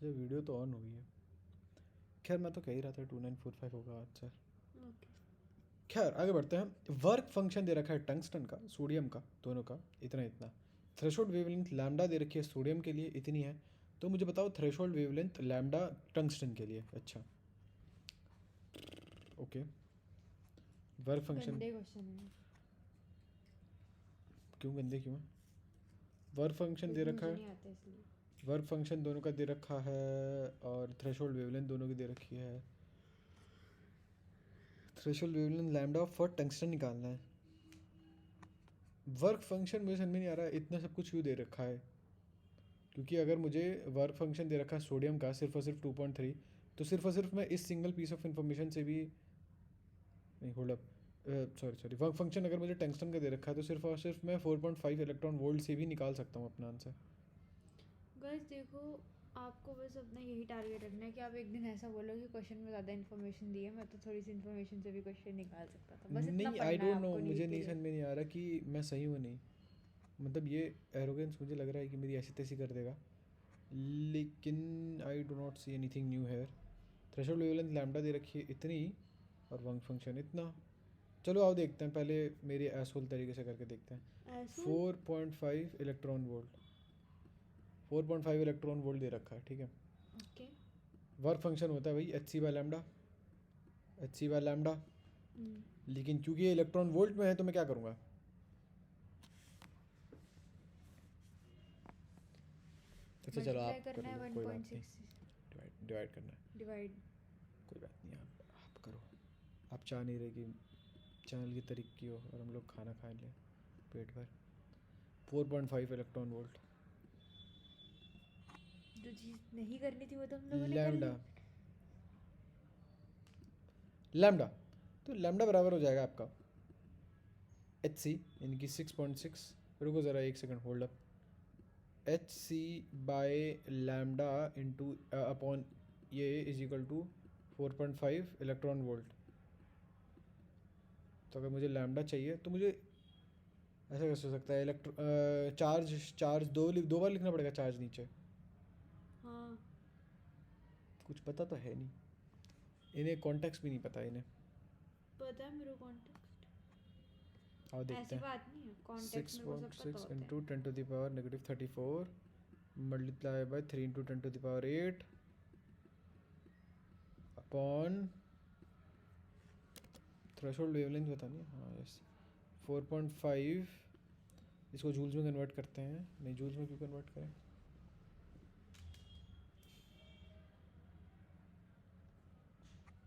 ये वीडियो तो ऑन हो गई है। खैर मैं तो कह ही रहा था 2945 होगा आंसर। खैर आगे बढ़ते हैं। वर्क फंक्शन दे रखा है टंगस्टन का, सोडियम का, दोनों का इतना इतना। थ्रेशोल्ड वेवलेंथ लैम्डा दे रखी है सोडियम के लिए, इतनी है। तो मुझे बताओ थ्रेशोल्ड वेवलेंथ लैम्डा टंगस्टन के लिए। अच्छा ओके। वर्क फंक्शन गंदे क्वेश्चन है क्यों गंदे क्यों है? वर्क फंक्शन दे क्योंकि रखा मुझे है, नहीं आता इसलिए। वर्क फंक्शन दोनों का दे रखा है, और थ्रेशोल्ड वेवलेंथ दोनों की दे रखी है। Threshold wavelength lambda for tungsten निकालना है। वर्क फंक्शन मुझे समझ में नहीं आ रहा है इतना सब कुछ क्यों दे रखा है। क्योंकि अगर मुझे वर्क फंक्शन दे रखा है सोडियम का सिर्फ और सिर्फ 2.3, तो सिर्फ और सिर्फ मैं इस सिंगल पीस ऑफ इन्फॉर्मेशन से भी नहीं, hold up, sorry work function अगर मुझे टंगस्टन का दे रखा है तो सिर्फ और सिर्फ मैं 4.5 इलेक्ट्रॉन वोल्ट से भी निकाल सकता हूँ अपना आंसर। गाइस देखो, आपको बस अपना यही टारगेट रखना है कि आप एक दिन ऐसा बोलो कि क्वेश्चन में ज़्यादा इन्फॉर्मेशन दी है, मैं तो थोड़ी सी इन्फॉर्मेशन से भी क्वेश्चन निकाल सकता था। बस इतना नहीं आई पढ़ना है डोंट नो, आपको मुझे नीट के नहीं लिए। समझ में नहीं आ रहा कि मैं सही हूँ नहीं। मतलब ये एरोगेंस मुझे लग रहा है कि मेरी ऐसी तैसी कर देगा, लेकिन I do not see anything new here. Threshold wavelength lambda दे रखी है इतनी, और वर्क फंक्शन इतना। चलो आओ देखते हैं, पहले मेरे एसोल तरीके से करके देखते हैं। ऐसे 4.5 इलेक्ट्रॉन वोल्ट, 4.5 इलेक्ट्रॉन वोल्ट दे रखा है, ठीक है। ओके। वर्क फंक्शन होता है भाई Hc/λ, Hc/λ। लेकिन क्योंकि ये इलेक्ट्रॉन वोल्ट में है तो मैं क्या करूँगा, अच्छा चलो मल्टीप्लाई आप कर करना है लो, कोई बात 1.6 नहीं। डिवाइड करना है, डिवाइड। कोई बात नहीं, आप करो। आप चाह नहीं रहे कि चैनल की तरक्की हो और हम लोग खाना खा लें पेट भर। 4.5 इलेक्ट्रॉन वोल्ट जो चीज़ नहीं करनी थी वो तो हम लोगों ने कर लैम्डा, ली। लैम्डा। तो लैम्डा बराबर हो जाएगा आपका Hc, यानी कि 6.6। रुको ज़रा एक second, hold up. Hc/λ into upon ये is equal to 4.5 electron volt. तो अगर मुझे लैम्डा चाहिए तो मुझे ऐसा कैसे हो सकता है, चार्ज दो बार लिखना पड़ेगा चार्ज नीचे। हाँ कुछ पता तो है नहीं इन्हें, कॉन्टेक्स्ट भी नहीं पता इन्हें। पता है मेरे कॉन्टेक्स्ट, आओ देखते ऐसी हैं। बात नहीं है, कॉन्टेक्स्ट मेरे को सब पता 6.6 होता है। Into 10⁻⁻34 multiply by 3 into 10⁸ upon threshold wavelength बतानी है, हाँ यस 4.5। इसको जूल्स में कन्वर्ट करते हैं, नहीं जूल्स में क्यों कन्वर्ट करें।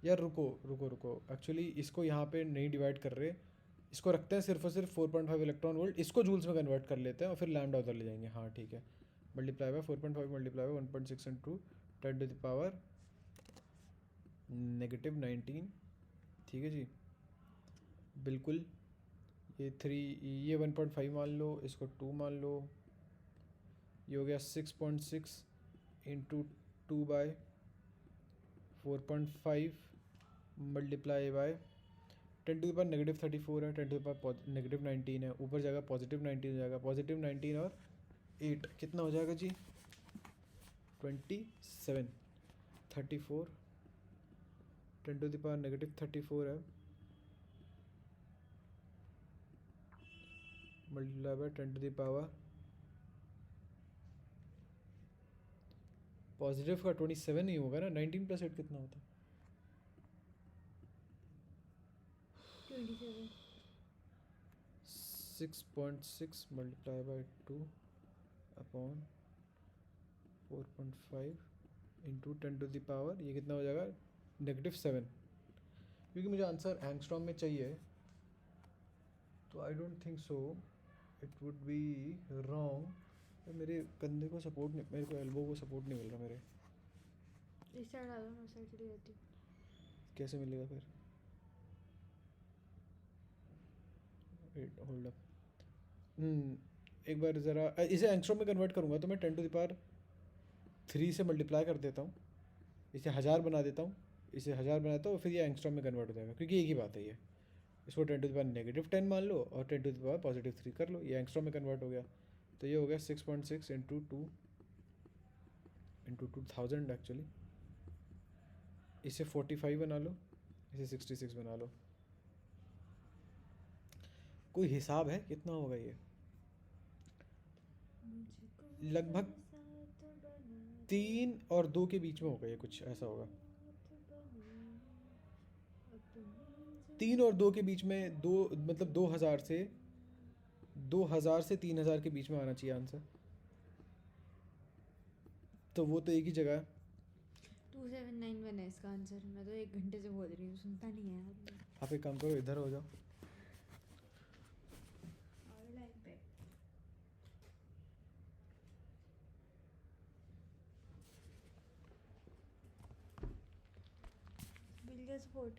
यार रुको रुको रुको, एक्चुअली इसको यहाँ पे नहीं डिवाइड कर रहे, इसको रखते हैं सिर्फ और सिर्फ 4.5 इलेक्ट्रॉन वोल्ट। इसको जूल्स में कन्वर्ट कर लेते हैं और फिर लैम्डा उधर ले जाएंगे। हाँ ठीक है, multiply by 4.5 multiply by 1.6 into 10⁻⁻19। ठीक है जी, बिल्कुल। ये 3, ये 1.5 मान लो, इसको 2 मान लो। ये हो गया 6.6 इंटू 2/4.5 मल्टीप्लाई बाय 10⁻⁻34 है, 10⁻⁻19 है, ऊपर जाएगा +19 हो जाएगा, +19 और 8 कितना हो जाएगा जी, 27। 34 10⁻⁻34 है मल्टीप्लाई बाय 10⁻, पॉजिटिव का 27 ही होगा ना, 19 + 8 कितना होता है? 27. 6.6 मल्टीप्लाई बाय 2 अपॉन 4.5 इंटू 10⁻, ये कितना हो जाएगा? -7। क्योंकि मुझे आंसर एंगस्ट्रॉम में चाहिए, तो I don't think so it would be wrong. मेरे कंधे को सपोर्ट नहीं, मेरे को एल्बो को सपोर्ट नहीं मिल रहा मेरे। इस साइड आ जाओ ना, उस साइड चली जाती. कैसे मिलेगा फिर? Wait, hold up. एक बार ज़रा इसे एंगस्ट्रॉम में कन्वर्ट करूँगा तो मैं 10⁻3 से मल्टीप्लाई कर देता हूँ, इसे 1000 बना देता हूँ, इसे 1000 बनाता हूँ, फिर ये एंगस्ट्रॉम में कन्वर्ट हो जाएगा, क्योंकि एक ही बात है ये। इसको 10⁻⁻10 मान लो और 10⁻+3 कर लो, ये एंगस्ट्रॉम में कन्वर्ट हो गया। तो ये हो गया 6.6 इंटू 2 इंटू 2000 एक्चुअली। इसे 45 बना लो, इसे 66 बना लो। कोई हिसाब है कितना होगा ये? लगभग 3 और 2 के बीच में होगा, ये कुछ ऐसा होगा। 3 और 2 के बीच में, दो मतलब 2000 से 3000 के बीच में आना चाहिए आंसर। तो वो तो एक ही जगह है। 2791 है इसका आंसर। मैं तो 1 घंटे से बोल रही हूँ, सुनता नहीं है यार। आप एक काम करो, इधर हो जाओ। लाइन पे बिल का सपोर्ट।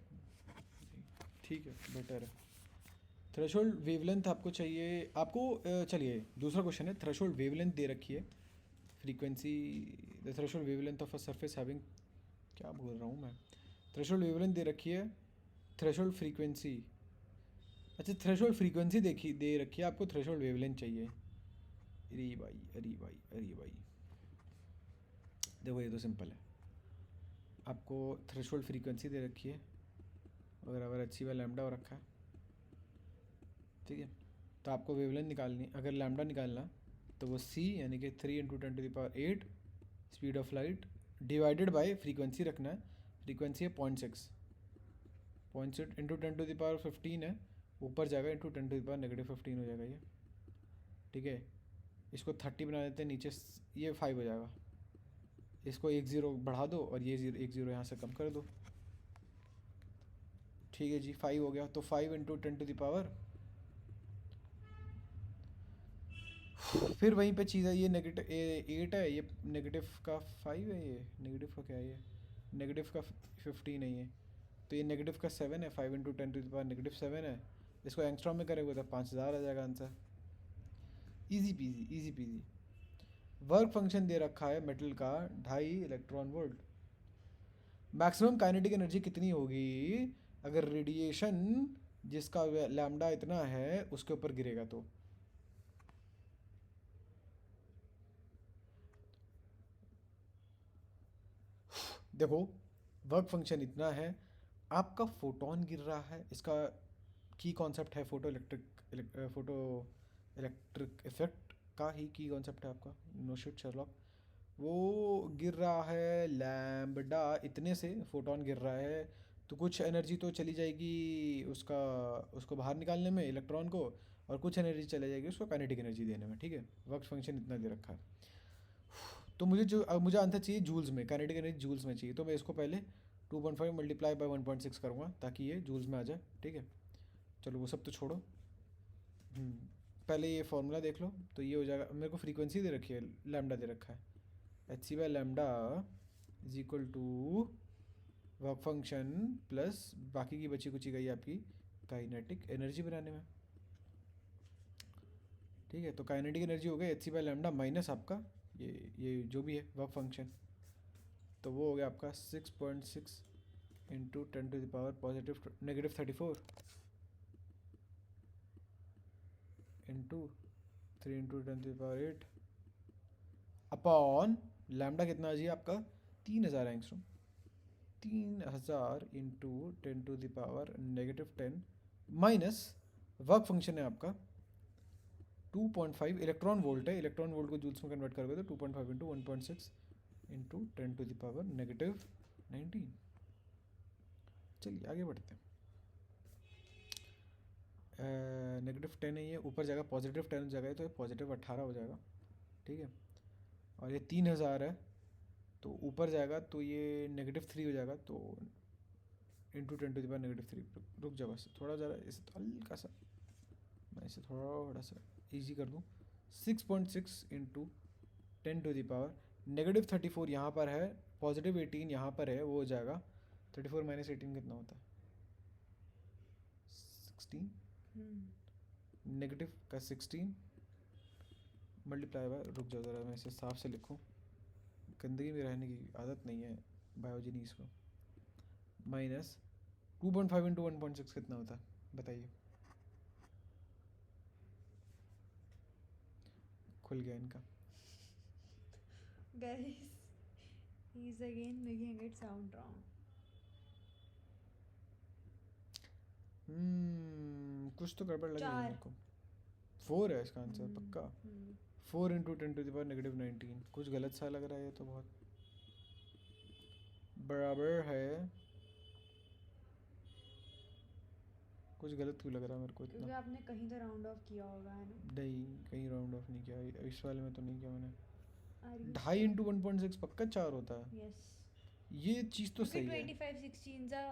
ठीक है, बेटर है। थ्रेशोल्ड वेवलेंथ आपको चाहिए, आपको चलिए दूसरा क्वेश्चन है। थ्रेशोल्ड वेवलेंथ दे रखी है, frequency, the threshold wavelength of a surface having, क्या बोल रहा हूँ मैं? थ्रेशोल्ड वेवलेंथ दे रखी है, थ्रेशोल्ड फ्रीक्वेंसी, अच्छा थ्रेशोल्ड फ्रीक्वेंसी दे रखी है, आपको थ्रेशोल्ड वेवलेंथ चाहिए। अरे भाई अरे भाई अरे भाई, देखो ये तो सिंपल है। आपको थ्रेशोल्ड फ्रीक्वेंसी दे रखी है, अगर अच्छी वाला लैम्डा हो रखा है, ठीक है। तो आपको वेवलेंथ निकालनी, अगर लैम्डा निकालना तो वो c यानी कि 3 × 10⁸ speed of light divided by frequency रखना है। फ्रीक्वेंसी है 0.6 इंटू 10⁻15 है, ऊपर जाएगा इंटू 10⁻⁻15 हो जाएगा ये, ठीक है। इसको 30 बना देते हैं, नीचे ये 5 हो जाएगा। इसको 1 0 बढ़ा दो और ये 1 0 यहाँ से कम कर दो, ठीक है जी, 5 हो गया। तो 5 इंटू 10⁻, फिर वहीं पे चीज़ है, ये नेगेटिव 8 है, ये नेगेटिव का 5 है, ये नेगेटिव का क्या है, ये नेगेटिव का 15 है ये, तो ये नेगेटिव का 7 है। 5 इंटू 10⁻⁻7 है। इसको एंगस्ट्रॉम में करेंगे तो 5000 आ जाएगा answer. Easy peasy easy peasy. Work function दे रखा है मेटल का 2.5 electron volt. Maximum kinetic energy कितनी होगी अगर रेडिएशन जिसका लैम्डा इतना है उसके ऊपर गिरेगा तो? देखो वर्क फंक्शन इतना है, आपका फोटोन गिर रहा है, इसका की कॉन्सेप्ट है फोटो इलेक्ट्रिक इफेक्ट का ही की कॉन्सेप्ट है आपका, नो शिट शर्लॉक। वो गिर रहा है लैम्बडा इतने से, फोटोन गिर रहा है, तो कुछ एनर्जी तो चली जाएगी उसको बाहर निकालने में, इलेक्ट्रॉन को, और कुछ एनर्जी चली जाएगी उसको काइनेटिक एनर्जी देने में, ठीक है। वर्क फंक्शन इतना दे रखा है। तो मुझे आंसर चाहिए जूल्स में, काइनेटिक एनर्जी जूल्स में चाहिए। तो मैं इसको पहले 2.5 मल्टीप्लाई बाय 1.6 करूँगा ताकि ये जूल्स में आ जाए, ठीक है। चलो वो सब तो छोड़ो, पहले ये फॉर्मूला देख लो। तो ये हो जाएगा, मेरे को फ्रीक्वेंसी दे रखी है, लैम्डा दे रखा है, hc/λ is equal to work function plus बाकी की बची कुची गई आपकी काइनेटिक एनर्जी बनाने में, ठीक है। तो काइनेटिक एनर्जी हो गई hc/λ माइनस आपका ये जो भी है वर्क फंक्शन, तो वो हो गया आपका 6.6 into 10⁻⁻34 into 3 into 10⁸ upon lambda कितना आ जाइए आपका 3000 angstrom. 3000 into 10⁻⁻10 minus work function है आपका 2.5 इलेक्ट्रॉन वोल्ट है, इलेक्ट्रॉन वोल्ट को जूल्स में कन्वर्ट करोगे तो 2.5 इंटू 1.6 इंटू 10⁻⁻19। चलिए आगे बढ़ते हैं। -10 है ये, ऊपर जाएगा +10 हो जाएगा, तो ये +18 हो जाएगा, ठीक है। और ये 3000 है तो ऊपर जाएगा तो ये -3 हो जाएगा, तो इंटू 10⁻⁻3। रुक जाओ बस थोड़ा, ज़रा इसे तो हल्का सा मैं इसे थोड़ा सा इजी कर दूँ। 6.6 इंटू 10⁻34 यहाँ पर है, +18 यहाँ पर है, वो हो जाएगा 34 - 18 कितना होता है? 16। नेगेटिव का 16 मल्टीप्लाई बाय, रुक जाओ ज़रा मैं इसे साफ से लिखूँ, गंदगी में रहने की आदत नहीं है बायोजीनीस को। माइनस 2.5 इंटू 1.6 कितना होता है बताइए? खुल गया इनका। Guys, he's again making it sound wrong. कुछ तो गड़बड़ लग रही है 4 मेरे को। 4 है इसका आंसर पक्का। 4 इंटू 10⁻⁻19, कुछ गलत सा लग रहा है ये तो, बहुत बराबर है, कुछ गलत क्यों लग रहा है मेरे को क्योंकि इतना? आपने कहीं तो राउंड ऑफ किया होगा, है ना? नहीं, कहीं राउंड ऑफ नहीं किया, इस वाले में तो नहीं किया मैंने। Are you 2.5 sure? इंटू 1.6 पक्का 4 होता है, Yes. ये चीज़ तो क्योंकि सही है। 25 16 सा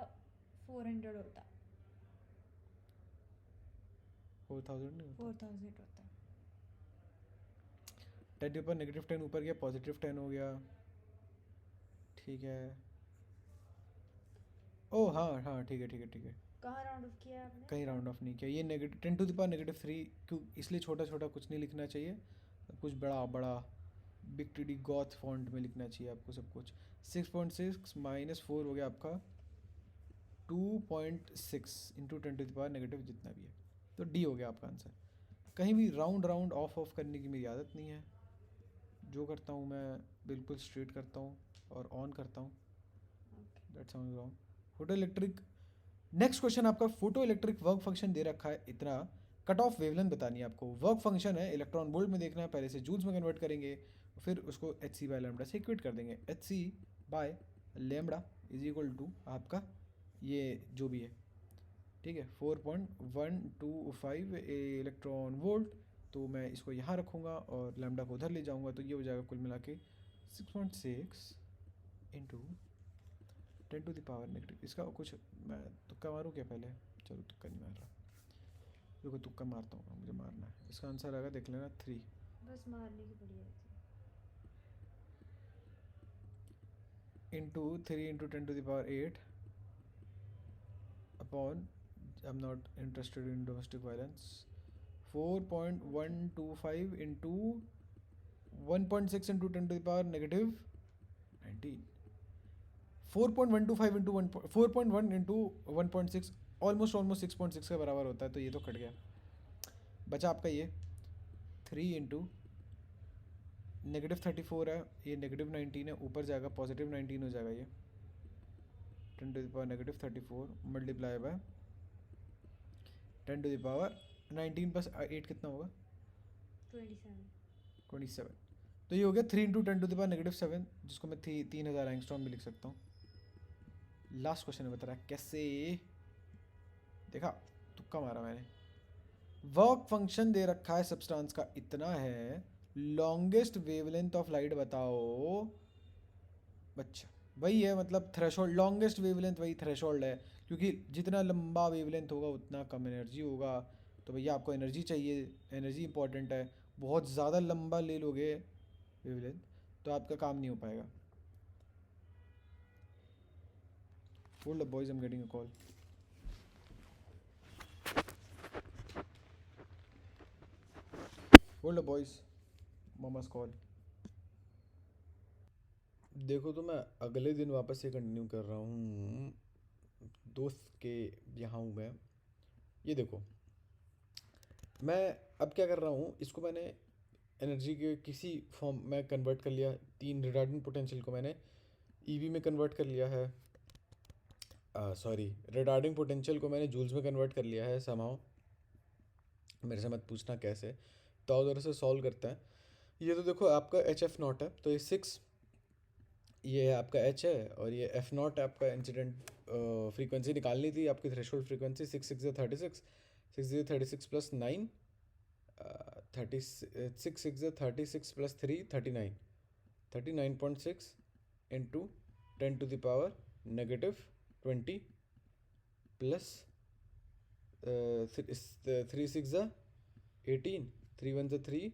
400 होता, 4000 नहीं होता। 4000 होता। 10⁻⁻10 ऊपर गया, +10 हो गया, ठीक है। ओह हाँ हाँ, ठीक है ठीक है ठीक है, कहाँ राउंड ऑफ किया आपने? कहीं राउंड ऑफ नहीं किया। ये -10⁻3 क्यों, इसलिए छोटा छोटा कुछ नहीं लिखना चाहिए, कुछ बड़ा बड़ा बिग टी गॉथ फॉन्ट में लिखना चाहिए आपको सब कुछ। 6.6 -4 हो गया आपका 2.6 इंटू 10⁻⁻, जितना भी है, तो डी हो गया आपका आंसर। कहीं भी राउंड ऑफ करने की मेरी आदत नहीं है, जो करता हूँ मैं बिल्कुल स्ट्रेट करता हूँ और ऑन करता हूँ। That sound wrong. Photo electric, next question आपका, फोटो इलेक्ट्रिक वर्क फंक्शन दे रखा है इतना, कट ऑफ वेवलेंथ बतानी है आपको। वर्क फंक्शन है, इलेक्ट्रॉन वोल्ट में देखना है, पहले से जूल्स में कन्वर्ट करेंगे, फिर उसको hc/λ से इक्वेट कर देंगे। hc/λ इज इक्वल टू आपका ये जो भी है, ठीक है, 4.125 इलेक्ट्रॉन वोल्ट, तो मैं इसको यहाँ रखूँगा और लैम्डा को उधर ले जाऊँगा, तो ये हो जाएगा कुल मिला के 6.6 इंटू 10⁻⁻। इसका कुछ मैं तुक्का मारूँ क्या पहले? चलो तुक्का नहीं मार रहा, देखो तुक्का मारता हूँ, मुझे मारना है। इसका आंसर आएगा, देख लेना, 3 बस मारने की बढ़िया थी। Into 3 into 10⁸ upon, I am not interested in domestic violence, 4.125 into 1.6 into 10⁻⁻19, 4.125 into 4.1 into 1.6 almost 6.6 के बराबर होता है, तो ये तो कट गया। बचा आपका ये 3 इंटू -34 है, ये -19 है, ऊपर जाएगा +19 हो जाएगा, ये 10⁻⁻34 मल्टीप्लाई बाय 10⁻19 + 8 कितना होगा? 27। तो ये हो गया 3 इंटू 10⁻⁻7, जिसको मैं 3000 एंगस्ट्रॉम भी लिख सकता हूँ। लास्ट क्वेश्चन में बता रहा है कैसे, देखा तुक्का मारा मैंने। वर्क फंक्शन दे रखा है सब्सटेंस का इतना है, लॉन्गेस्ट वेवलेंथ ऑफ लाइट बताओ। अच्छा वही है, मतलब थ्रेशोल्ड, लॉन्गेस्ट वेवलेंथ वही थ्रेशोल्ड है, क्योंकि जितना लंबा वेवलेंथ होगा उतना कम एनर्जी होगा। तो भैया आपको एनर्जी चाहिए, एनर्जी इंपॉर्टेंट है। बहुत ज़्यादा लंबा ले लोगे वेवलेंथ तो आपका काम नहीं हो पाएगा। Hold up boys, I'm getting a call. Hold up boys, mama's call. देखो तो मैं अगले दिन वापस से कंटिन्यू कर रहा हूँ, दोस्त के यहाँ हूँ मैं। ये देखो मैं अब क्या कर रहा हूँ, इसको मैंने एनर्जी के किसी फॉर्म में कन्वर्ट कर लिया। 3 रिटार्डिंग पोटेंशियल को मैंने ईवी में कन्वर्ट कर लिया है, सॉरी रिटार्डिंग पोटेंशियल को मैंने जूल्स में कन्वर्ट कर लिया है समहाउ, मेरे से मत पूछना कैसे। तो उधर से सॉल्व करते हैं। ये तो देखो आपका एच एफ नॉट है, तो ये 6, ये आपका एच है, और ये एफ नॉट है आपका इंसिडेंट फ्रीक्वेंसी निकालनी थी आपकी, threshold frequency. 6 6 36, 6 plus 9, 36 plus 3 39, 39.6 into 10⁻⁻20 plus 3 6 18, 3 1 3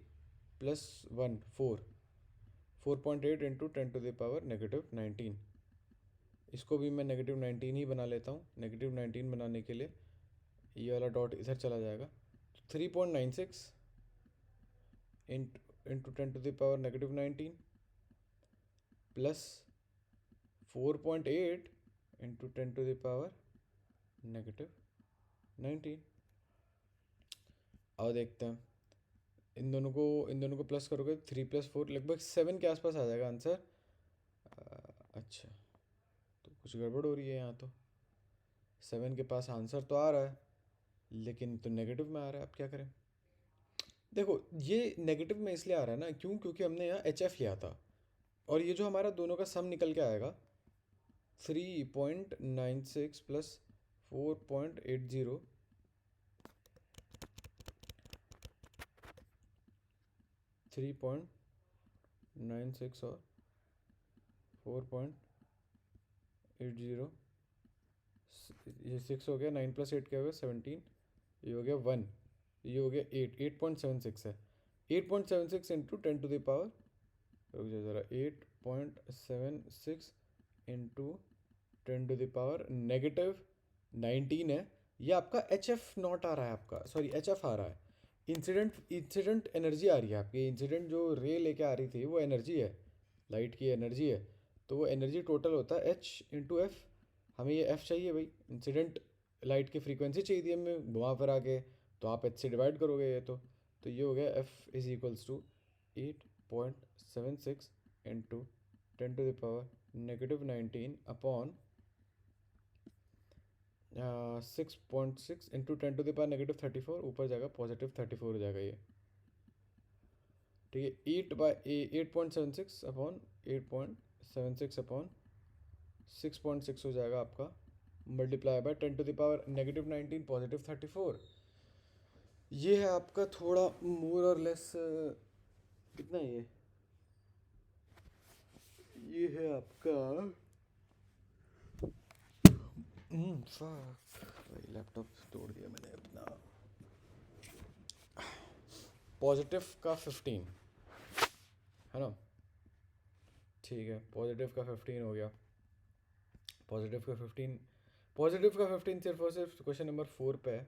plus 1 4, 4.8 into 10⁻⁻19। इसको भी मैं -19 ही बना लेता हूँ। -19 बनाने के लिए ये वाला डॉट इधर चला जाएगा। 3.96 इंटू 10⁻⁻19 प्लस 4.8 इंटू 10⁻⁻19। अब देखते हैं, इन दोनों को प्लस करोगे 3 + 4 लगभग 7 के आसपास आ जाएगा आंसर। अच्छा, तो कुछ गड़बड़ हो रही है यहाँ तो। 7 के पास आंसर तो आ रहा है, लेकिन तो नेगेटिव में आ रहा है। अब क्या करें? देखो, ये नेगेटिव में इसलिए आ रहा है ना, क्योंकि हमने यहाँ एच एफ लिया था, और ये जो हमारा दोनों का सम निकल के आएगा 3.96 प्लस 4.80, 3.96 और 4.80, ये 6 हो गया, 9 + 8 क्या हो गया 17, ये हो गया 1, ये हो गया 8.76 है। 8.76 इंटू 10⁻, रुक जाओ ज़रा, 8.76 इंटू 10⁻⁻19 है। ये आपका एच एफ नॉट आ रहा है, आपका सॉरी एच एफ आ रहा है। इंसिडेंट एनर्जी आ रही है आपकी। इंसिडेंट जो रे लेके आ रही थी वो एनर्जी है, लाइट की एनर्जी है। तो वो एनर्जी टोटल होता है एच इंटू एफ। हमें ये एफ चाहिए भाई, इंसिडेंट लाइट की फ्रीक्वेंसी चाहिए थी हमें वहाँ पर आके, तो आप एच से डिवाइड करोगे ये तो ये हो गया F is equals to 8.76 into 10⁻⁻19 upon 6.6 into 10⁻⁻34, ऊपर जाएगा +34 हो जाएगा ये, ठीक है। 8/8.76 अपॉन 8.76 अपॉन 6.6 हो जाएगा आपका, मल्टीप्लाई बाय 10⁻⁻19 +34। ये है आपका थोड़ा मोर और लेस, कितना है ये है आपका लैपटॉप तोड़ दिया मैंने अपना। पॉजिटिव का 15 है ना, ठीक है। पॉजिटिव का 15 हो गया। पॉजिटिव का 15 सिर्फ और सिर्फ क्वेश्चन नंबर 4 पे है।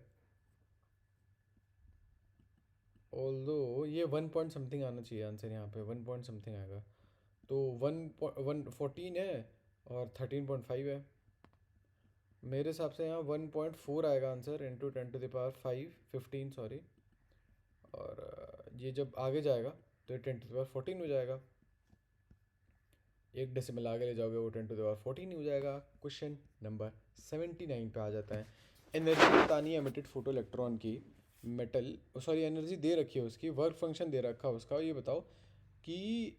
ऑल्दो ये 1 पॉइंट समथिंग आना चाहिए आंसर, यहाँ पे 1 पॉइंट समथिंग आएगा। तो 1.14 है और 13.5 है मेरे हिसाब से। यहाँ 1.4 आएगा आंसर इंटू 10⁻5 15 सॉरी, और ये जब आगे जाएगा तो ये 10⁻14 हो जाएगा। एक डेसिमल आगे ले जाओगे वो 10⁻14 हो जाएगा। क्वेश्चन नंबर 79 पे आ जाता है। एनर्जी बतानी है एमिटेड फोटो इलेक्ट्रॉन की, मेटल सॉरी एनर्जी दे रखी है उसकी, वर्क फंक्शन दे रखा है उसका। ये बताओ कि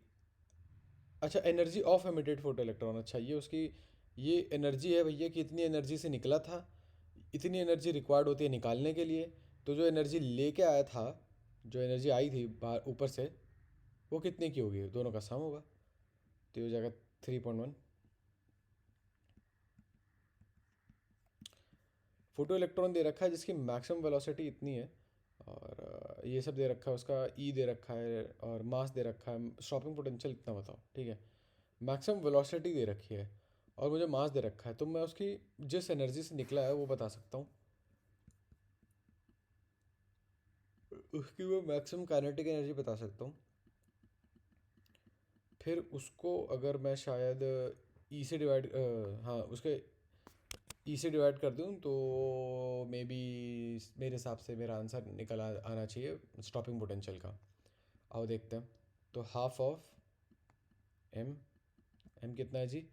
अच्छा energy of emitted photo electron, अच्छा ये उसकी ये एनर्जी है भैया कि इतनी एनर्जी से निकला था, इतनी एनर्जी रिक्वायर्ड होती है निकालने के लिए। तो जो एनर्जी लेके आया था, जो एनर्जी आई थी बाहर ऊपर से, वो कितने की होगी? दोनों का सम होगा, तो ये हो जाएगा 3.1। फोटो इलेक्ट्रॉन दे रखा है जिसकी मैक्सिमम वेलोसिटी इतनी है, और ये सब दे रखा है उसका, ई दे रखा है और मास दे रखा है, स्टॉपिंग पोटेंशियल इतना बताओ, ठीक है। मैक्सिमम वेलोसिटी दे रखी है और मुझे मास दे रखा है, तो मैं उसकी जिस एनर्जी से निकला है वो बता सकता हूँ। उसकी मैं मैक्सिमम काइनेटिक एनर्जी बता सकता हूँ। फिर उसको अगर मैं शायद ई से डिवाइड, हाँ उसके ई से डिवाइड कर दूँ तो मे बी मेरे हिसाब से मेरा आंसर निकल आना चाहिए स्टॉपिंग पोटेंशियल का। आओ देखते हैं। तो हाफ ऑफ एम, एम कितना है जी?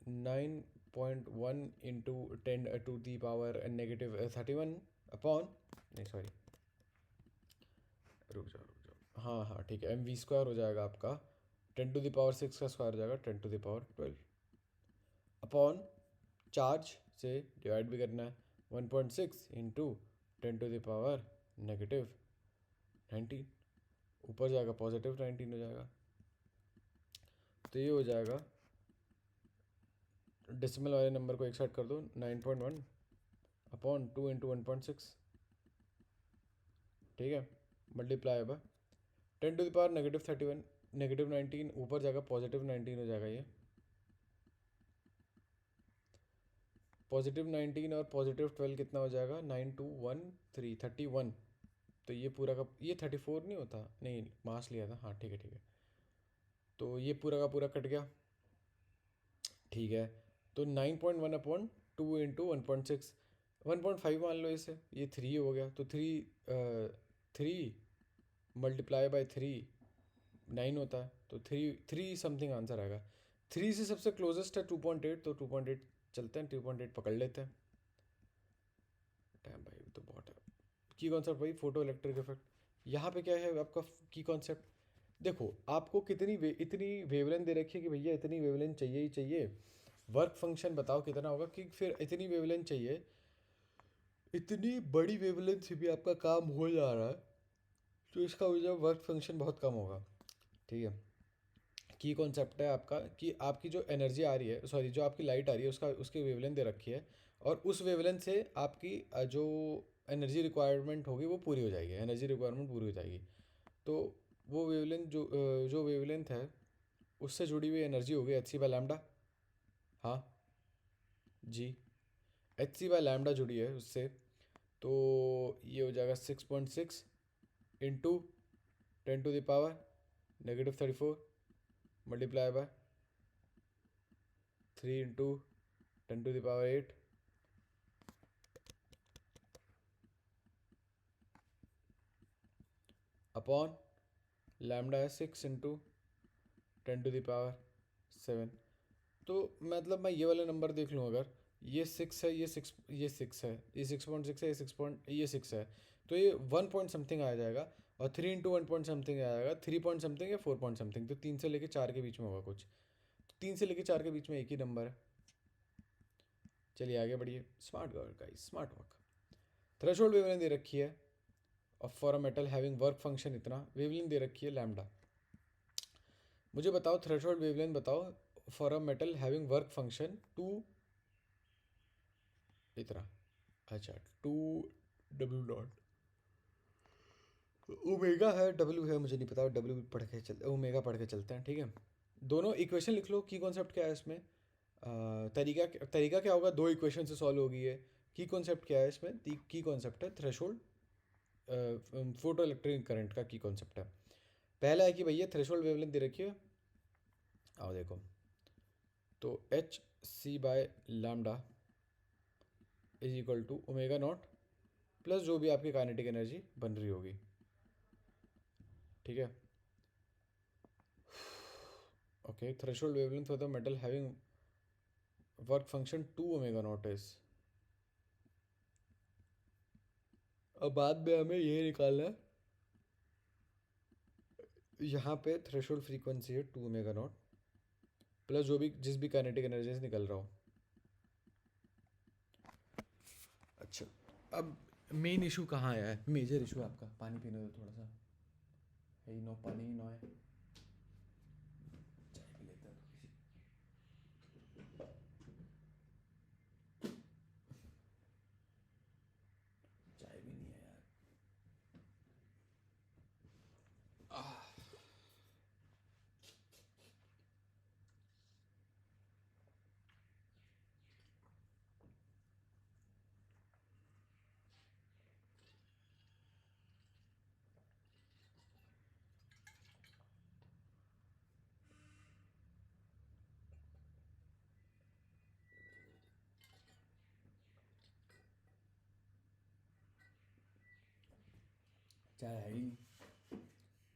9.1 इंटू 10⁻⁻31 अपॉन, नहीं सॉरी रुक जाओ, हाँ हाँ ठीक है, एम वी स्क्वायर हो जाएगा आपका 10⁶ का स्क्वायर हो जाएगा 10⁻12 अपॉन चार्ज से डिवाइड भी करना है 1.6 इंटू 10⁻⁻19 ऊपर जाएगा +19 हो जाएगा। तो ये हो जाएगा, डेसिमल वाले नंबर को एक साइड कर दो 9.1 अपॉन 2 इंटू 1.6, ठीक है, मल्टीप्लाई बाय 10⁻⁻31 -19 ऊपर जाएगा +19 हो जाएगा। ये +19 और +12 कितना हो जाएगा 9 2 1 3 31। तो ये पूरा का ये 34 नहीं होता, नहीं मास लिया था, हाँ ठीक है ठीक है। तो ये पूरा का पूरा कट गया, ठीक है। तो 9.1 अपॉन 2 इंटू 1.6 1.5 मान लो इसे, ये 3 हो गया। तो 3 मल्टीप्लाई बाय 3 9 होता है। तो 3 समथिंग आंसर आएगा। 3 से सबसे क्लोजेस्ट है 2.8, तो 2.8 चलते हैं, 2.8 पकड़ लेते हैं। टाइम भाई तो बहुत है। की कॉन्सेप्ट भाई फोटो इलेक्ट्रिक इफेक्ट। यहाँ पे क्या है आपका की कॉन्सेप्ट, देखो आपको इतनी वेवलेंथ दे रखी है कि भैया इतनी वेवलेंथ चाहिए ही चाहिए। वर्क फंक्शन बताओ कितना होगा, कि फिर इतनी वेवलेंथ चाहिए, इतनी बड़ी वेवलेंथ से भी आपका काम हो जा रहा है, तो इसका वजह वर्क फंक्शन बहुत कम होगा, ठीक है। की कॉन्सेप्ट है आपका कि आपकी जो एनर्जी आ रही है, सॉरी जो आपकी लाइट आ रही है उसकी वेवलेंथ दे रखी है, और उस वेवलेंथ से आपकी जो एनर्जी रिक्वायरमेंट होगी वो पूरी हो जाएगी, एनर्जी रिक्वायरमेंट पूरी हो जाएगी। तो वो वेवलेंथ जो वेवलेंथ है उससे जुड़ी हुई एनर्जी होगी h/λ। हाँ जी, h/λ जुड़ी है उससे। तो ये हो जाएगा 6.6 into 10⁻⁻34 multiply by 3 into 10⁻8 upon lambda है 6 इंटू 10⁻7। तो मतलब मैं ये वाला नंबर देख लूँ, अगर ये 6 है, ये 6 है, ये 6.6 है, ये 6 है, तो ये 1 पॉइंट समथिंग आ जाएगा। और 3 इंटू 1 पॉइंट समथिंग आएगा 3 पॉइंट समथिंग या 4 पॉइंट समथिंग। तो 3 से लेके 4 के बीच में होगा कुछ, 3 से लेके 4 के बीच में एक ही नंबर है। चलिए आगे बढ़िए। Smart work guys, smart work. Threshold wavelength दे रखी है और for a metal having work function इतना, वेवलेंथ दे रखी है लैम्डा। मुझे बताओ थ्रेशोल्ड वेवलेंथ बताओ for a metal having work function 2 इतना। अच्छा 2 W0 ओमेगा है, W है मुझे नहीं पता, W पढ़ के चलते, ओमेगा पढ़ के चलते हैं, ठीक है। दोनों इक्वेशन लिख लो। की कॉन्सेप्ट क्या है इसमें, तरीका क्या होगा, 2 इक्वेशन से सॉल्व होगी है। की कॉन्सेप्ट क्या है इसमें, की कॉन्सेप्ट है थ्रेशोल्ड फोटो इलेक्ट्रिक करंट का की कॉन्सेप्ट है। पहला है कि भैया थ्रेशोल्ड वेवलेंथ दे रखी है, आओ देखो, तो h/λ is equal to ω0 plus जो भी आपकी काइनेटिक एनर्जी बन रही होगी, ठीक है। Okay, threshold wavelength for the metal having work function 2 ω0 is. अब बाद में हमें ये निकालना है, यहाँ पे थ्रेशोल्ड फ्रीक्वेंसी है 2 ω0 प्लस जो भी जिस भी काइनेटिक एनर्जी से निकल रहा हो। अच्छा, अब मेन इशू कहाँ आया है, मेजर इशू आपका, पानी पीने दो थोड़ा सा, है ही नो पानी ही नो है। चाय पी लेते हैं थोड़ी सी। चाय भी नहीं है यार। चाय है ही नहीं,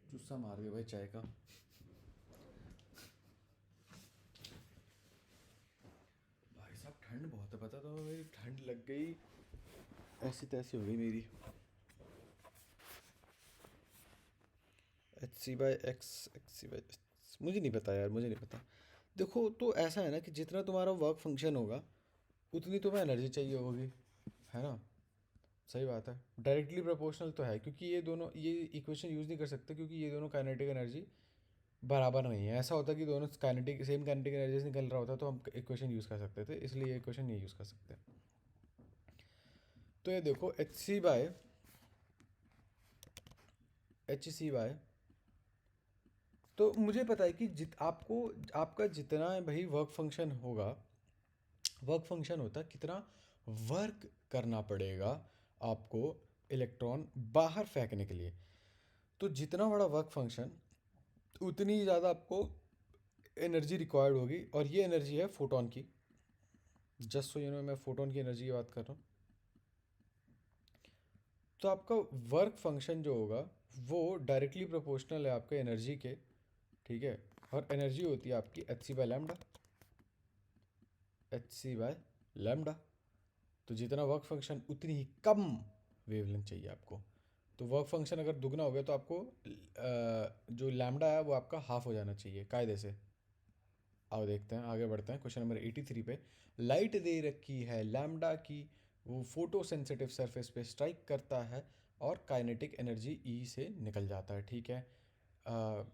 जुस्सा मार गया भाई चाय का। भाई साहब ठंड बहुत है, पता तो मेरी ठंड लग गई, ऐसी तैसी हो गई मेरी। Hc/x मुझे नहीं पता यार, मुझे नहीं पता। देखो तो ऐसा है ना कि जितना तुम्हारा वर्क फंक्शन होगा उतनी तुम्हें एनर्जी चाहिए होगी, है ना। सही बात है, डायरेक्टली प्रोपोर्शनल तो है, क्योंकि ये दोनों, ये इक्वेशन यूज़ नहीं कर सकते क्योंकि ये दोनों काइनेटिक एनर्जी बराबर नहीं है। ऐसा होता कि दोनों काइनेटिक सेम काइनेटिक एनर्जी से निकल रहा होता तो हम इक्वेशन यूज़ कर सकते थे, इसलिए ये इक्वेशन नहीं यूज़ कर सकते। तो ये देखो Hc बाय तो मुझे पता है कि आपको आपका जितना भाई वर्क फंक्शन होगा, वर्क फंक्शन होता है कितना वर्क करना पड़ेगा आपको इलेक्ट्रॉन बाहर फेंकने के लिए। तो जितना बड़ा वर्क फंक्शन उतनी ज़्यादा आपको एनर्जी रिक्वायर्ड होगी, और ये एनर्जी है फोटोन की। जस्ट सो यू नो, मैं फोटोन की एनर्जी की बात कर रहा हूँ। तो आपका वर्क फंक्शन जो होगा वो डायरेक्टली प्रोपोर्शनल है आपके एनर्जी के, ठीक है। और एनर्जी होती है आपकी Hc/λ। तो जितना वर्क फंक्शन उतनी ही कम वेवलेंथ चाहिए आपको। तो वर्क फंक्शन अगर दुगना हो गया तो आपको जो लैम्डा है वो आपका हाफ हो जाना चाहिए कायदे से। आओ देखते हैं, आगे बढ़ते हैं क्वेश्चन नंबर 83 पे। लाइट दे रखी है लैम्डा की, वो फोटो सेंसिटिव सरफेस पे स्ट्राइक करता है और काइनेटिक एनर्जी ई से निकल जाता है, ठीक है।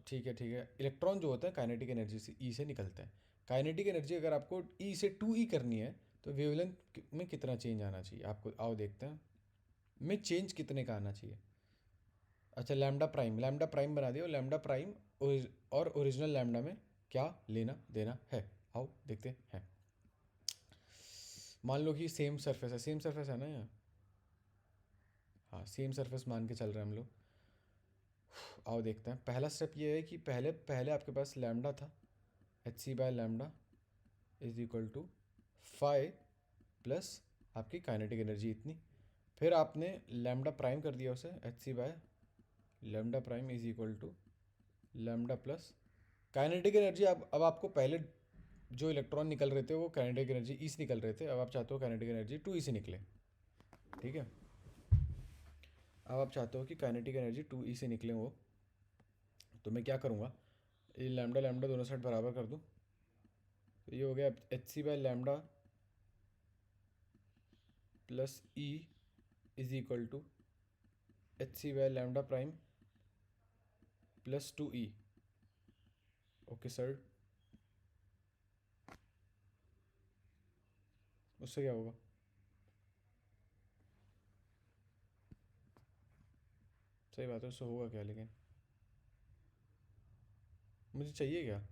ठीक है, ठीक है। इलेक्ट्रॉन जो होते हैं काइनेटिक एनर्जी से ई से निकलते हैं। काइनेटिक एनर्जी अगर आपको ई से 2e करनी है तो वेवलेंथ में कितना चेंज आना चाहिए आपको, आओ देखते हैं। में चेंज कितने का आना चाहिए। अच्छा, लैम्डा प्राइम बना दिया, और लैम्डा प्राइम और ओरिजिनल लैम्डा में क्या लेना देना है, आओ देखते हैं। मान लो कि सेम सरफेस है ना यहाँ। हाँ, सेम सरफेस मान के चल रहे हैं हम लोग। आओ देखते हैं। पहला स्टेप ये है कि पहले पहले आपके पास लैम्डा था, Hc/λ is equal to phi plus आपकी काइनेटिक एनर्जी इतनी। फिर आपने लैम्डा प्राइम कर दिया उसे, Hc/λ is equal to lambda plus kinetic energy. अब आपको पहले जो इलेक्ट्रॉन निकल रहे थे वो काइनेटिक एनर्जी ई से निकल रहे थे, अब आप चाहते हो काइनेटिक एनर्जी 2e से निकले, ठीक है। अब आप चाहते हो कि काइनेटिक एनर्जी 2e से निकले वो, तो मैं क्या करूँगा, ये लैम्डा लैम्डा दोनों साइड बराबर कर दूँ। तो ये हो गया Hc/λ plus E is equal to Hc/λ plus 2e। Okay sir, उससे क्या होगा। सही बात है, उससे होगा क्या, लेकिन मुझे चाहिए क्या,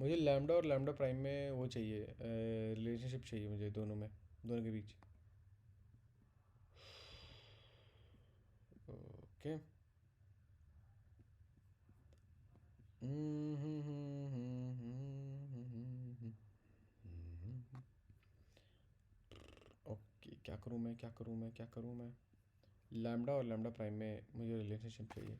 मुझे लैम्डा और लैम्डा प्राइम में वो चाहिए, रिलेशनशिप चाहिए मुझे दोनों में, दोनों के बीच। ओके। ओके, क्या करूँ मैं, क्या करूँ मैं, क्या करूँ मैं। लैम्डा और लैम्डा प्राइम में मुझे रिलेशनशिप चाहिए।